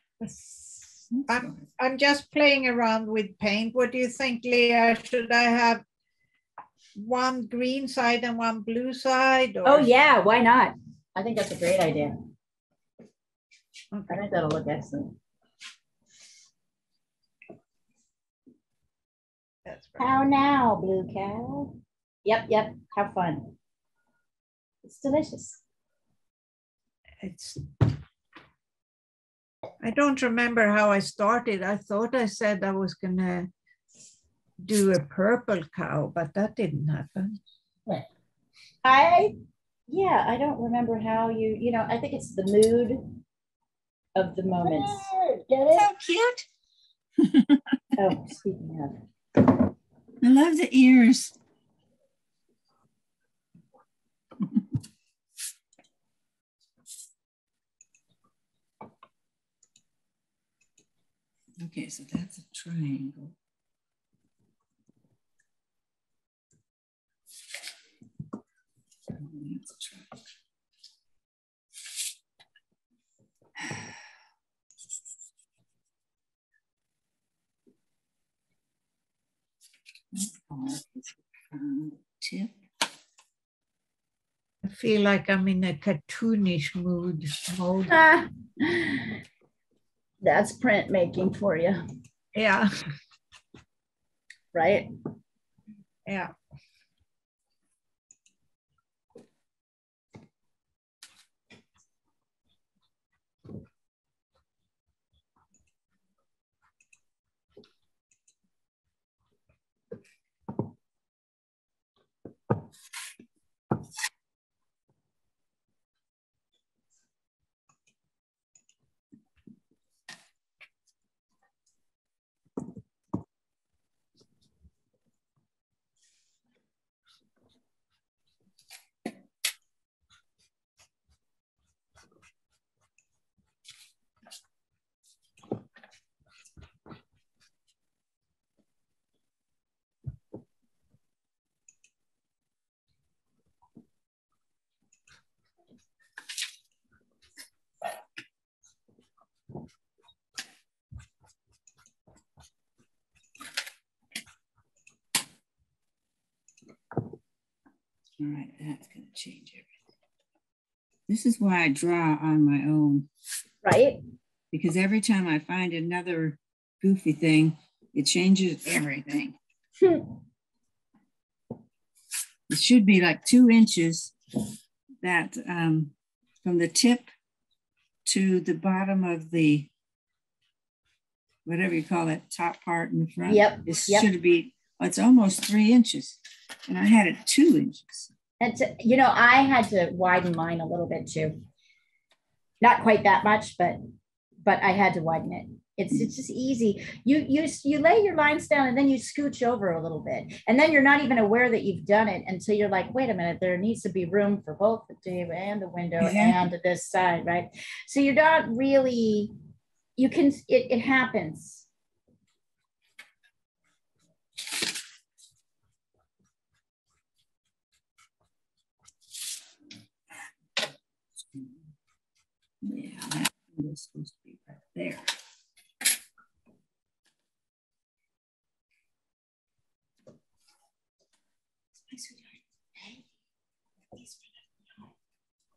I'm just playing around with paint. What do you think, Leah? Should I have one green side and one blue side? Or? Oh yeah, why not? I think that's a great idea. Okay. I think that'll look excellent. That's right. How now, blue cow? Yep, have fun. It's delicious. I don't remember how I started. I thought I said I was gonna do a purple cow, but that didn't happen. I don't remember how I think it's the mood of the moments. Get it? So cute. Oh, speaking of. I love the ears. Okay, so that's a triangle. That's a triangle. Tip. I feel like I'm in a cartoonish mode. That's printmaking for you. Yeah. right? Yeah. All right, that's going to change everything. This is why I draw on my own. Right? Because every time I find another goofy thing, it changes everything. It should be like 2 inches that from the tip to the bottom of the, whatever you call that top part in the front. Yep. It should be, it's almost 3 inches. And I had it 2 inches. And you know, I had to widen mine a little bit too. Not quite that much, but I had to widen it. It's just easy. You lay your lines down and then you scooch over a little bit. And then you're not even aware that you've done it until you're like, wait a minute, there needs to be room for both the table and the window and this side, right? So you're not really, you can, it happens. Yeah, that was supposed to be right there.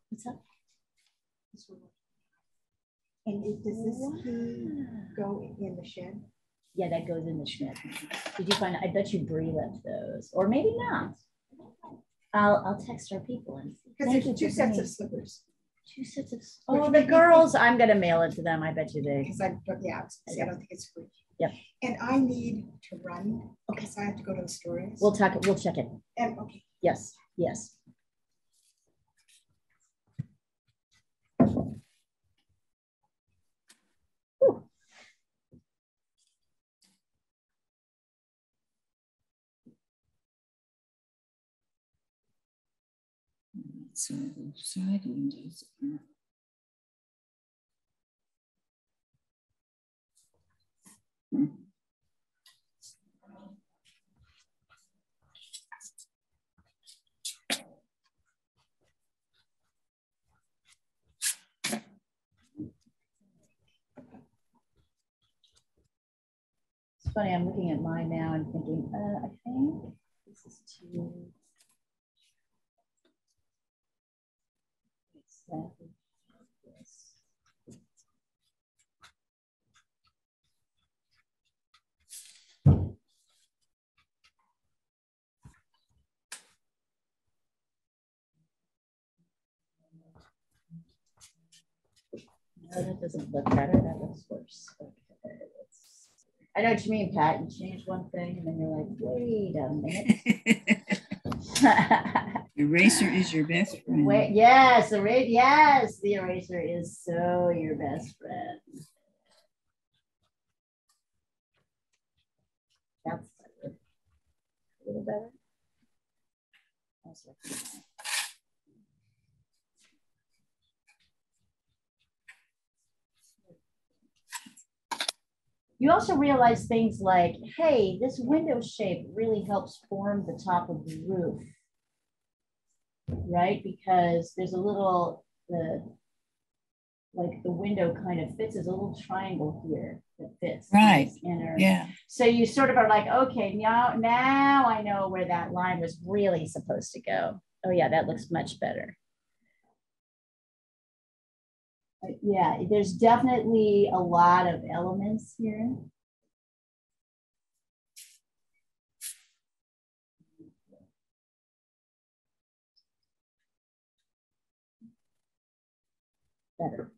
What's up? And does this key go in the shed? Yeah, that goes in the shed. Did you find? I bet you Bree left those, or maybe not. I'll text our people and see. Because there's 2 sets of slippers. 2 sets of. Oh, the girls! I'm gonna mail it to them. I bet you they. Because I don't think it's free. Yep. And I need to run. Okay, so I have to go to the stores. We'll talk. We'll check it. And okay. Yes. Yes. Whew. So the side windows are. It's funny. I'm looking at mine now and thinking, I think this is too. Exactly. Yes. No, that doesn't look better. That looks worse. Okay, I know what you mean, Pat. You change one thing and then you're like, wait a minute. Eraser is your best friend. Wait, yes, the eraser is so your best friend. That's better. A little better. You also realize things like, hey, this window shape really helps form the top of the roof, right? Because there's a little, the window kind of fits as a little triangle here that fits. Right. Inner. Yeah. So you sort of are like, okay, now I know where that line was really supposed to go. Oh yeah, that looks much better. Yeah, there's definitely a lot of elements here. better.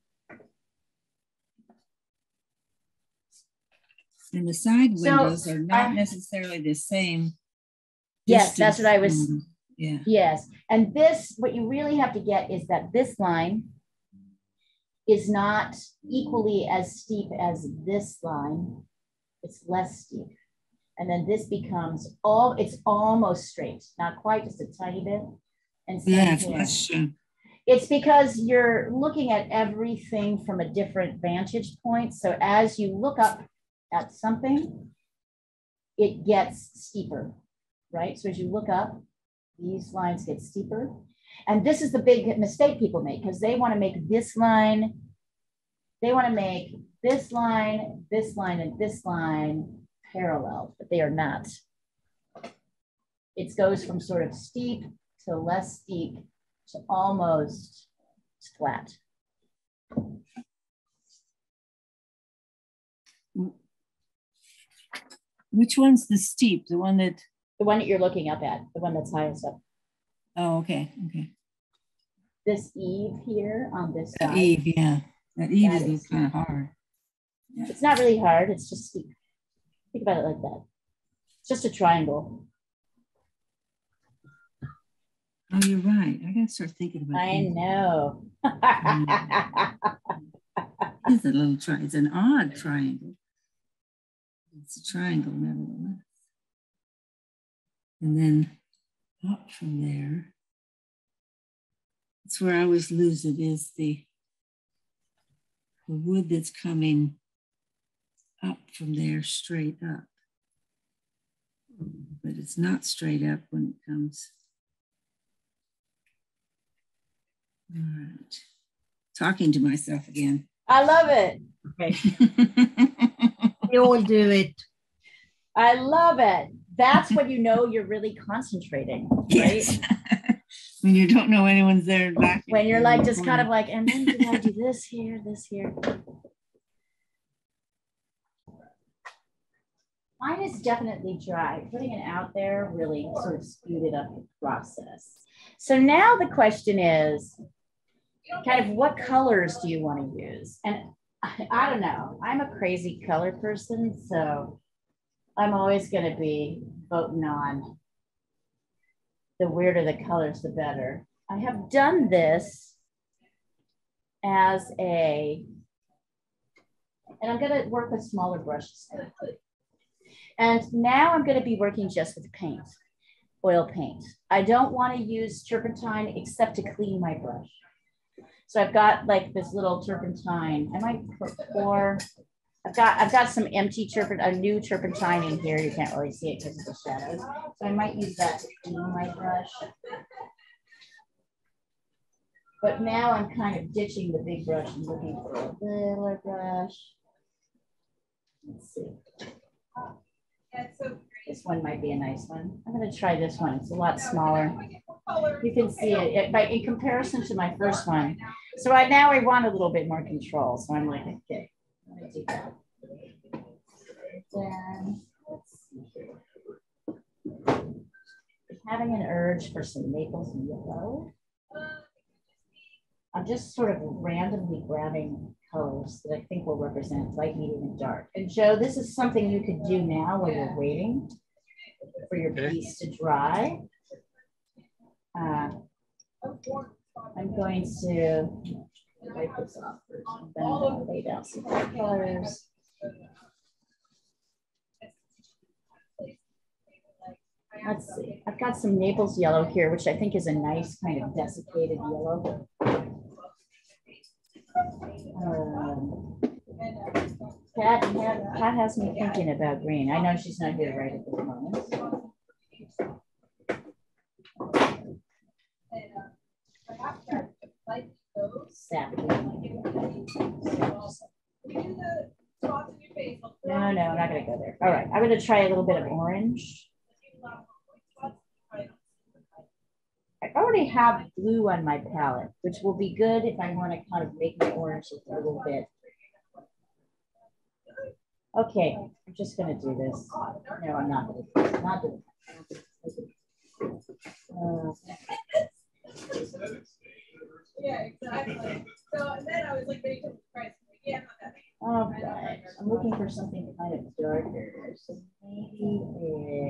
And the side windows are not necessarily the same. Yes, that's what I was. Yeah. Yes. And this, what you really have to get is that this line is not equally as steep as this line. It's less steep. And then this becomes it's almost straight, not quite, just a tiny bit. And yeah, it's true. It's because you're looking at everything from a different vantage point. So as you look up at something, it gets steeper, right? So as you look up, these lines get steeper. And this is the big mistake people make, because they want to make this line, they want to make this line, and this line parallel, but they are not. It goes from sort of steep to less steep to almost flat. Which one's the steep? The one that you're looking up at, the one that's highest up. Oh, okay, okay. This eave here on this side. Eave, yeah. That eave is kind of hard. Yeah. It's not really hard, it's just steep. Think about it like that. It's just a triangle. Oh, you're right. I gotta start thinking about it. I know. It's a little triangle. It's an odd triangle. It's a triangle, nevertheless. And then up from there, that's where I always lose it, is the wood that's coming up from there, straight up. But it's not straight up when it comes. All right. Talking to myself again. I love it. Okay. We all do it. I love it. That's when you know you're really concentrating, right? Yes. When you don't know anyone's there. When you're like, just kind of like, and then do I do this here, this here? Mine is definitely dry. Putting it out there really sort of speeded up the process. So now the question is, kind of what colors do you want to use? And I don't know. I'm a crazy color person, so I'm always going to be voting on the weirder the colors, the better. I have done this as and I'm going to work with smaller brushes. And now I'm going to be working just with paint, oil paint. I don't want to use turpentine except to clean my brush. So I've got like this little turpentine. I might pour. I've got some empty turpentine, a new turpentine in here. You can't really see it because of the shadows. So I might use that to clean my brush. But now I'm kind of ditching the big brush and looking for a littler brush. Let's see. This one might be a nice one. I'm going to try this one. It's a lot smaller. You can see it in comparison to my first one. So right now I want a little bit more control. So I'm like, okay, I'm going to do that. Then let's see here. I'm having an urge for some maples and yellow. I'm just sort of randomly grabbing colors that I think will represent light, medium, and dark. And Joe, this is something you could do now while you're waiting for your piece to dry. I'm going to wipe this off first, and then I'll lay down some colors. Let's see. I've got some Naples yellow here, which I think is a nice kind of desiccated yellow. Pat has me thinking about green. I know she's not here right at this moment. No, I'm not going to go there. All right, I'm going to try a little bit of orange. I already have blue on my palette, which will be good if I want to kind of make my orange a little bit. Okay, I'm just going to do this. No, I'm not going to do this. Not doing Yeah, exactly. So and then I was like, they took the price. Yeah, not that big. All right. I'm looking for something kind of darker. So maybe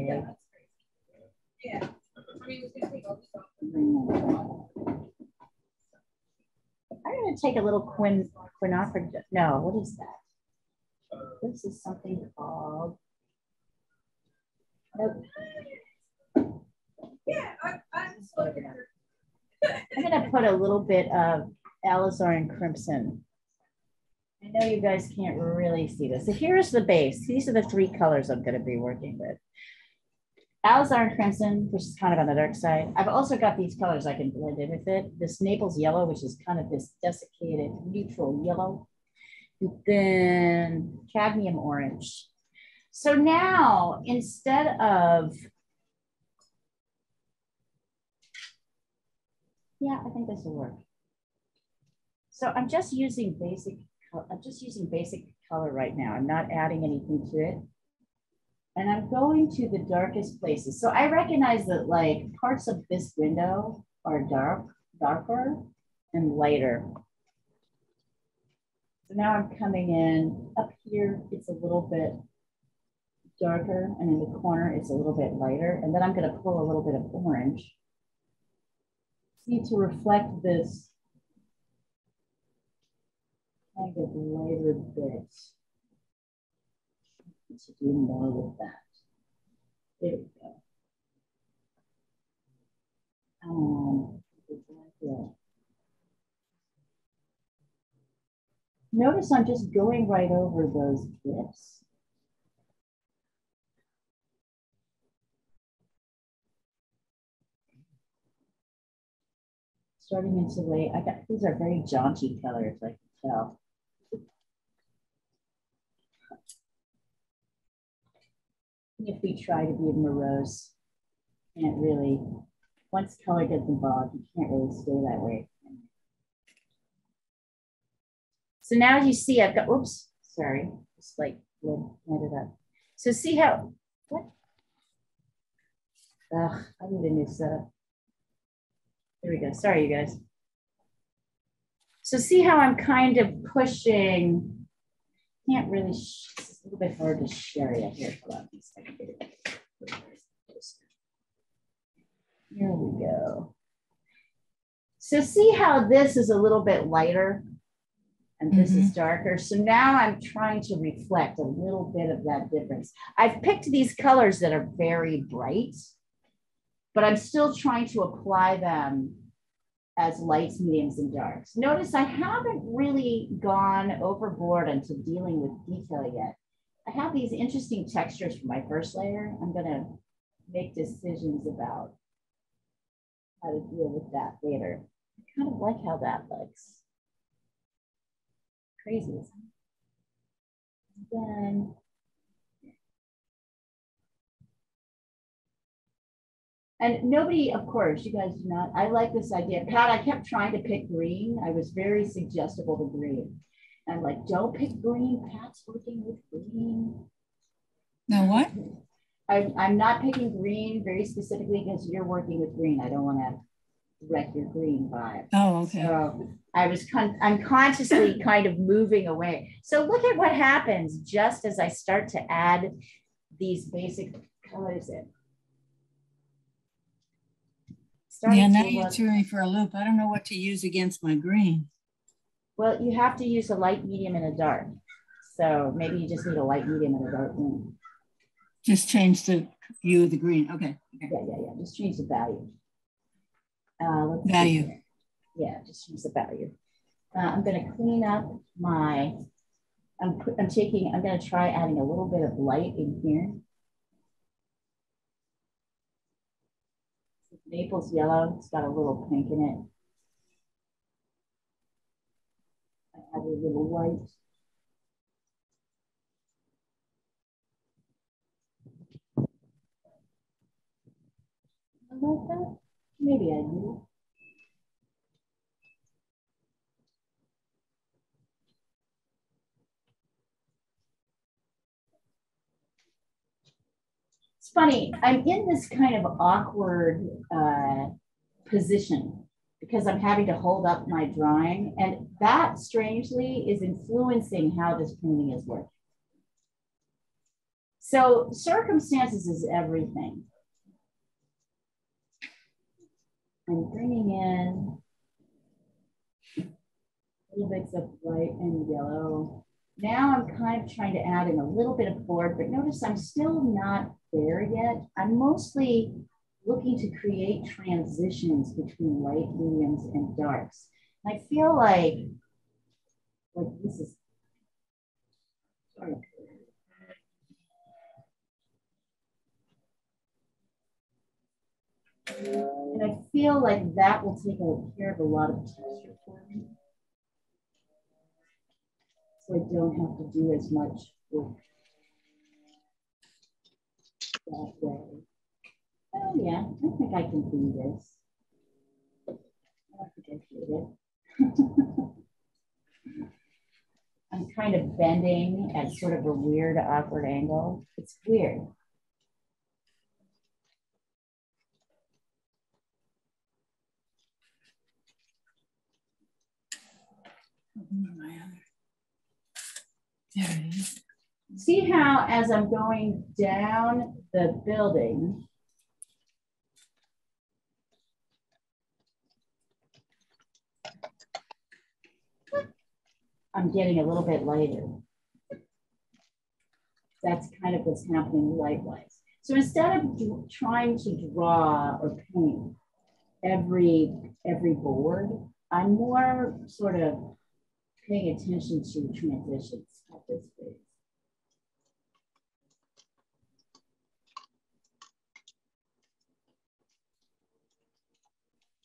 Yeah, a. that's crazy. Yeah. I mean, it's gonna take all this off. I'm going to take a little quinacridone. No, what is that? This is something called. Nope. Yeah, I'm just looking at her. I'm going to put a little bit of Alizarin Crimson. I know you guys can't really see this. So here's the base. These are the three colors I'm going to be working with. Alizarin Crimson, which is kind of on the dark side. I've also got these colors I can blend in with it. This Naples Yellow, which is kind of this desiccated neutral yellow. And then Cadmium Orange. So now, instead of, yeah, I think this will work. So I'm just using basic color right now. I'm not adding anything to it. And I'm going to the darkest places. So I recognize that like parts of this window are darker and lighter. So now I'm coming in up here. It's a little bit darker, and in the corner, it's a little bit lighter. And then I'm going to pull a little bit of orange. See, to reflect this kind of lighter bit. To do more with that. There we go. Yeah. Notice I'm just going right over those bits. Starting into late, these are very jaunty colors, I can tell. If we try to be morose, can't really, once color gets involved, you can't really stay that way. So now as you see, I've got, oops, sorry, just like blend it up. So see how, what? Ugh, I need a new setup. There we go, sorry you guys. So see how I'm kind of pushing, can't really, it's a little bit hard to share it here. Hold on a second. Here we go. So see how this is a little bit lighter and this is darker. So now I'm trying to reflect a little bit of that difference. I've picked these colors that are very bright, but I'm still trying to apply them as lights, mediums, and darks. Notice I haven't really gone overboard into dealing with detail yet. I have these interesting textures for my first layer. I'm gonna make decisions about how to deal with that later. I kind of like how that looks. Crazy, isn't it? Then, and nobody, of course, you guys do not, I like this idea. Pat, I kept trying to pick green. I was very suggestible to green. And I'm like, don't pick green, Pat's working with green. Now what? I'm not picking green very specifically because you're working with green. I don't want to wreck your green vibe. Oh, okay. So I'm consciously kind of moving away. So look at what happens just as I start to add these basic colors in. Yeah, now you threw me for a loop. I don't know what to use against my green. Well, you have to use a light, medium, and a dark. So maybe you just need a light, medium, and a dark green. Just change the hue of the green. Okay. Yeah. Just change the value. Value. Yeah, just change the value. I'm going to clean up my. I'm going to try adding a little bit of light in here. Naples yellow. It's got a little pink in it. I add a little white. I like that. Maybe I do. It's funny. I'm in this kind of awkward position because I'm having to hold up my drawing. And that strangely is influencing how this painting is working. So circumstances is everything. I'm bringing in little bits of white and yellow. Now I'm kind of trying to add in a little bit of board, but notice I'm still not there yet. I'm mostly looking to create transitions between light, mediums, and darks. And I feel like this is, sorry. And I feel like that will take care of a lot of texture for me. So I don't have to do as much work that way. Oh yeah, I think I can do this. I have to get it. I'm kind of bending at sort of a weird, awkward angle. It's weird. There it is. See how as I'm going down the building, I'm getting a little bit lighter. That's kind of what's happening light-wise. So instead of trying to draw or paint every board, I'm more sort of paying attention to transitions at this phase.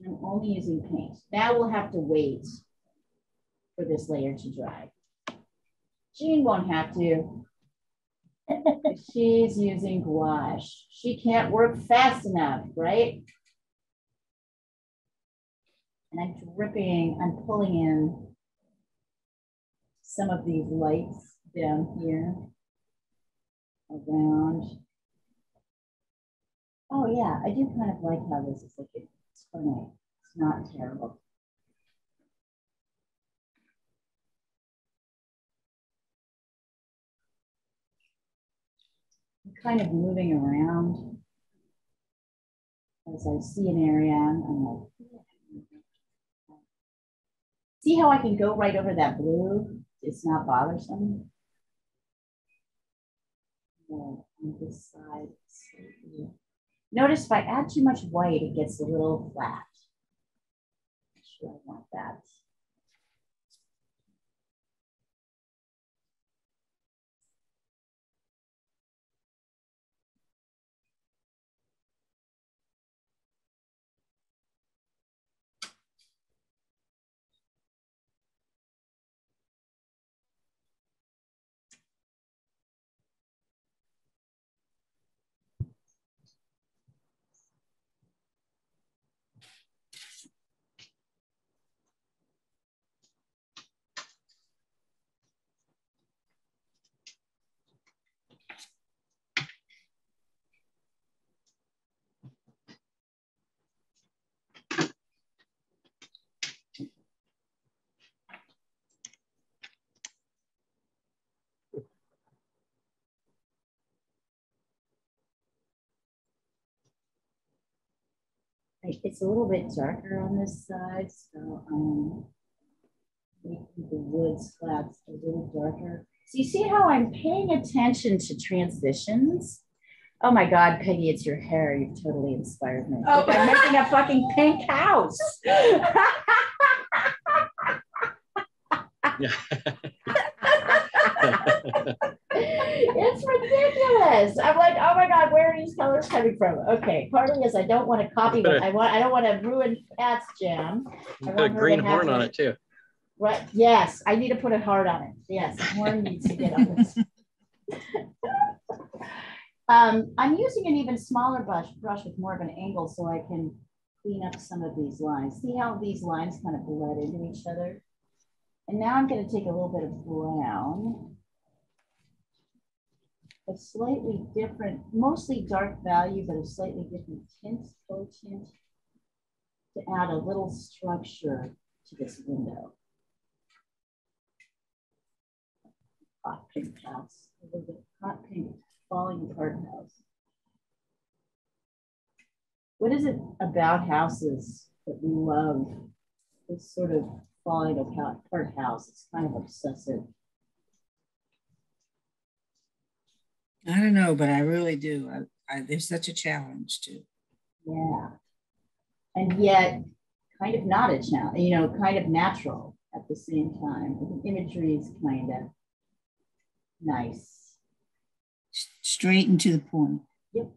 I'm only using paint. Now we'll have to wait for this layer to dry. Jean won't have to. She's using gouache. She can't work fast enough, right? And I'm pulling in some of these lights down here around. Oh yeah, I do kind of like how this is looking. It's funny. It's not terrible. I'm kind of moving around as I see an area. I'm like, see how I can go right over that blue? It's not bothersome. On this side. Notice if I add too much white, it gets a little flat. I'm sure I want that. It's a little bit darker on this side, so making the wood slats a little darker. So you see how I'm paying attention to transitions? Oh my God, Peggy, it's your hair. You've totally inspired me. Oh. Like I'm making a fucking pink house. It's ridiculous. I'm like, oh my God, where are these colors coming from? Okay, partly is I don't want to copy what I want. I don't want to ruin Pat's jam. You put a green horn on it too. Right. Yes, I need to put a heart on it. Yes, the horn needs to get on this. I'm using an even smaller brush with more of an angle so I can clean up some of these lines. See how these lines kind of bled into each other? And now I'm going to take a little bit of brown, a slightly different, mostly dark value, but a slightly different tint, color tint. to add a little structure to this window. Hot pink house, a little bit hot pink falling apart house. What is it about houses that we love? This sort of falling apart house. It's kind of obsessive. I don't know, but I really do. There's such a challenge too. Yeah. And yet kind of not a challenge, you know, kind of natural at the same time. The imagery is kind of nice. Straight and to the point. Yep.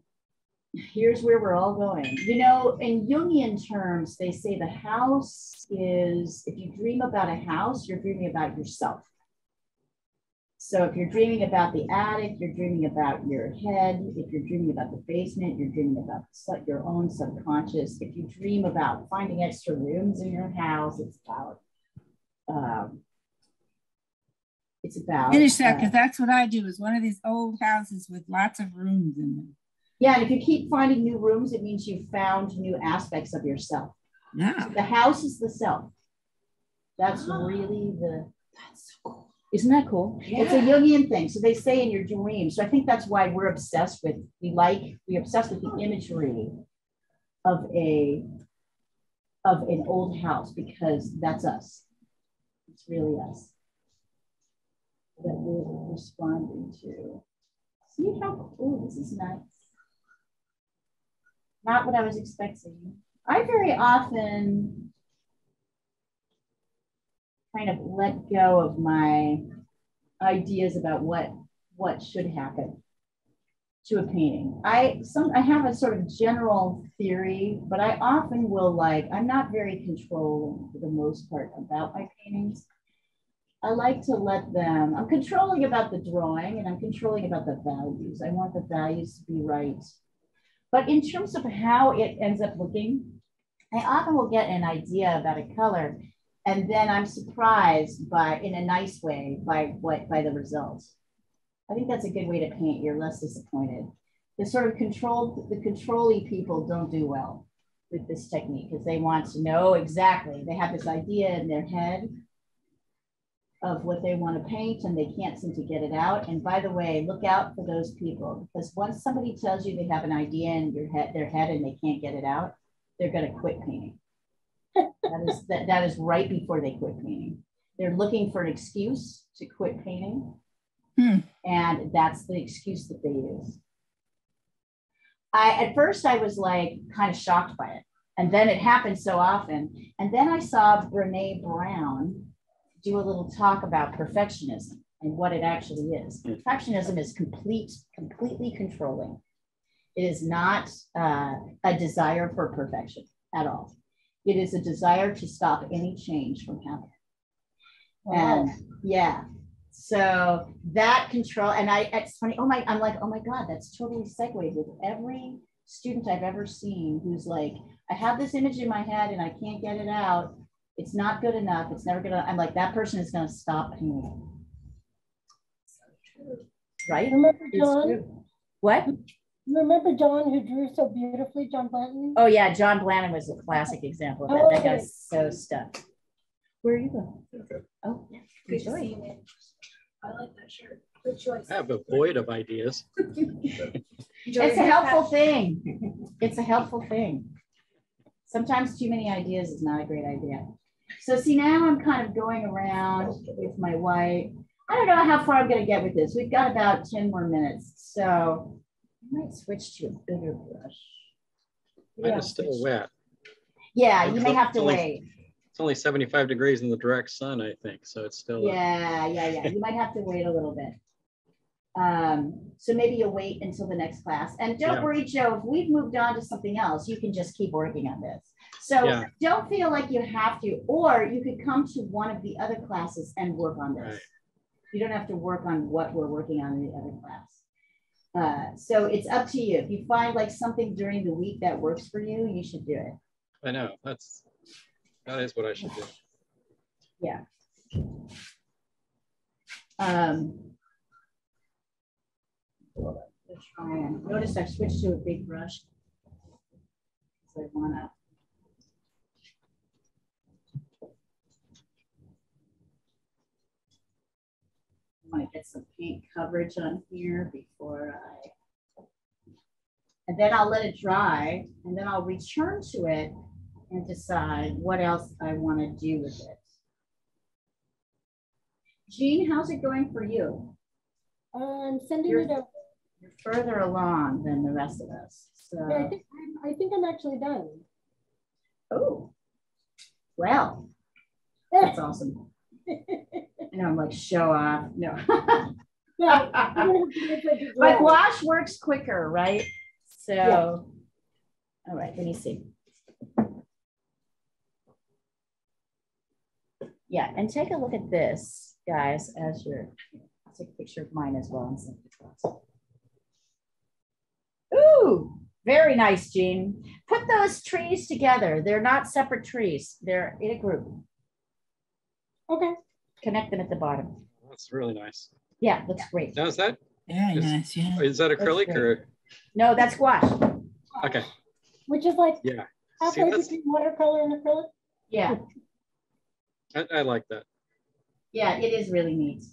Here's where we're all going. You know, in Jungian terms, they say the house is, if you dream about a house, you're dreaming about yourself. So if you're dreaming about the attic, you're dreaming about your head. If you're dreaming about the basement, you're dreaming about your own subconscious. If you dream about finding extra rooms in your house, it's about finish that, because that's what I do, is one of these old houses with lots of rooms in them. Yeah, and if you keep finding new rooms, it means you've found new aspects of yourself. Yeah. So the house is the self. That's really that's so cool. Isn't that cool? Yeah. It's a Jungian thing. So they say in your dream. So I think that's why we're obsessed with, we're obsessed with the imagery of an old house, because that's us. It's really us that we're responding to. See how cool, this is nice. Not what I was expecting. I very often kind of let go of my ideas about what should happen to a painting. I have a sort of general theory, but I often will I'm not very controlling for the most part about my paintings. I like to let them, I'm controlling about the drawing and I'm controlling about the values. I want the values to be right. But in terms of how it ends up looking, I often will get an idea about a color, and then I'm surprised in a nice way, by the results. I think that's a good way to paint. You're less disappointed. The sort of control-y people don't do well with this technique, because they want to know exactly. They have this idea in their head of what they want to paint, and they can't seem to get it out. And by the way, look out for those people, because once somebody tells you they have an idea in their head and they can't get it out, they're going to quit painting. That is right before they quit painting. They're looking for an excuse to quit painting. And that's the excuse that they use. At first I was kind of shocked by it. And then it happened so often. And then I saw Brene Brown do a little talk about perfectionism and what it actually is. Perfectionism is completely controlling. It is not a desire for perfection at all. It is a desire to stop any change from happening. Wow. And yeah, so that control, and it's funny, I'm like, oh my God, that's totally segued with every student I've ever seen who's like, I have this image in my head and I can't get it out. It's not good enough. It's never gonna, I'm like, that person is gonna stop painting. Right? Remember John? What? Remember John, who drew so beautifully, John Blanton? Oh yeah, John Blanton was a classic example of that. That guy was so stuck. Where are you going? Okay. Oh, yeah. Good choice. I like that shirt. Good choice. I have a void of ideas. It's a helpful thing. It's a helpful thing. Sometimes too many ideas is not a great idea. So see, now I'm kind of going around with my white. I don't know how far I'm going to get with this. We've got about 10 more minutes. So I might switch to a bigger brush. Mine is still wet. Yeah, you may have to wait. It's only 75 degrees in the direct sun, I think. So it's still. Yeah. You might have to wait a little bit. So maybe you'll wait until the next class. And don't worry, Joe, if we've moved on to something else, you can just keep working on this. So don't feel like you have to, or you could come to one of the other classes and work on this. Right. You don't have to work on what we're working on in the other class. So it's up to you. If you find something during the week that works for you, you should do it. I know, that is what I should do. Yeah. Notice I've switched to a big brush. So I want to want to get some paint coverage on here before and then I'll let it dry, and then I'll return to it and decide what else I want to do with it. Jean, how's it going for you? I'm sending it over. You're further along than the rest of us. So Yeah, I think I'm actually done. oh, well, that's awesome. I know I'm like show off. No. Yeah, but gouache works quicker, right? So, yeah. All right, let me see. Yeah, and take a look at this, guys, as you're, I'll take a picture of mine as well and send it across. Ooh, very nice, Jean. Put those trees together. They're not separate trees. They're in a group. Okay. Connect them at the bottom. That's really nice. Yeah, looks great. Now is that? Very nice, yeah. Is that acrylic or? No, that's gouache. Okay. Which is like Yeah. halfway between watercolor and acrylic. Yeah. I like that. Yeah, it is really neat.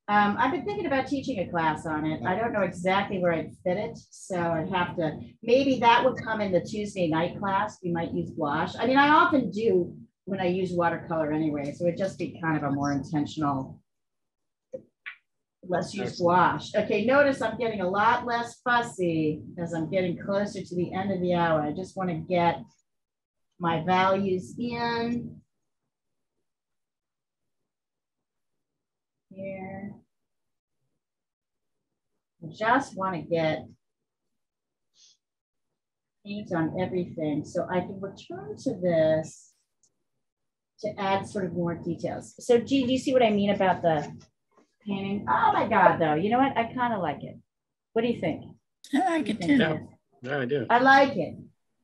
I've been thinking about teaching a class on it. I don't know exactly where I'd fit it. So I'd have to, maybe that would come in the Tuesday night class. We might use gouache. I mean, I often do when I use watercolor anyway. So it'd just be kind of a more intentional, let's use gouache. Okay, notice I'm getting a lot less fussy as I'm getting closer to the end of the hour. I just want to get my values in. Here. I just want to get paint on everything so I can return to this to add sort of more details. So G, do you see what I mean about the painting? Oh my God, though. You know what? I kind of like it. What do you think? I like it too. Yeah. Yeah, I do. I like it.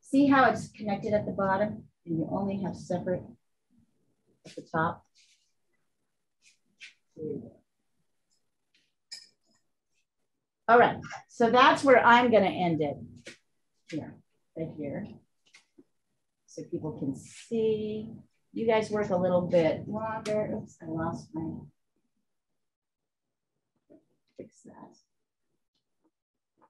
See how it's connected at the bottom and you only have separate at the top? All right, so that's where I'm going to end it. Here, right here. So people can see. You guys work a little bit longer. Oops, I lost my. Fix that.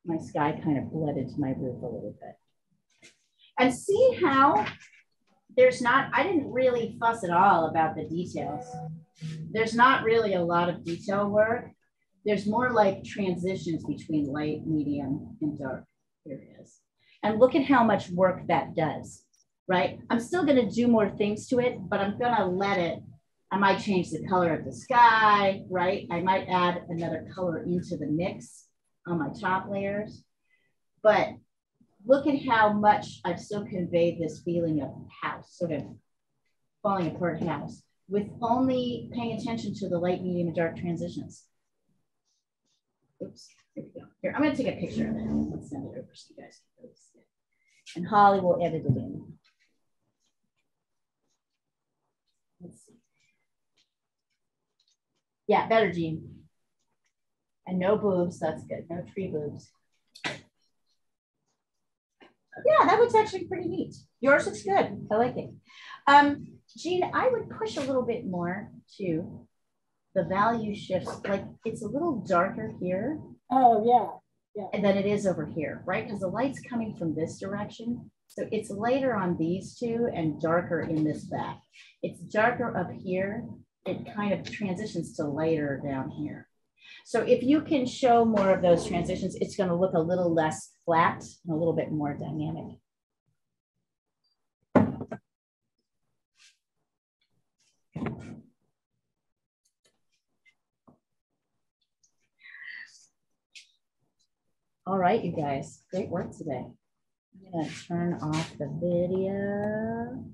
My sky kind of bled into my roof a little bit. And see how there's not, I didn't really fuss at all about the details. There's not really a lot of detail work. There's more like transitions between light, medium, and dark areas. And look at how much work that does, right? I'm still gonna do more things to it, but I'm gonna let it, I might change the color of the sky, right? I might add another color into the mix on my top layers. But look at how much I've still conveyed this feeling of house, sort of falling apart house, with only paying attention to the light, medium, and dark transitions. Oops, here we go. Here, I'm gonna take a picture of it. Let's send it over so you guys can really see it. And Holly will edit it in. Let's see. Yeah, better, Jean. And no boobs, that's good. No tree boobs. Yeah, that was actually pretty neat. Yours looks good. I like it. Jean, I would push a little bit more to the value shifts. Like it's a little darker here. Oh, yeah. Yeah. And then it is over here, right? Because the light's coming from this direction. So it's lighter on these two and darker in this back. It's darker up here. It kind of transitions to lighter down here. So if you can show more of those transitions, it's going to look a little less flat and a little bit more dynamic. All right, you guys, great work today. I'm going to turn off the video.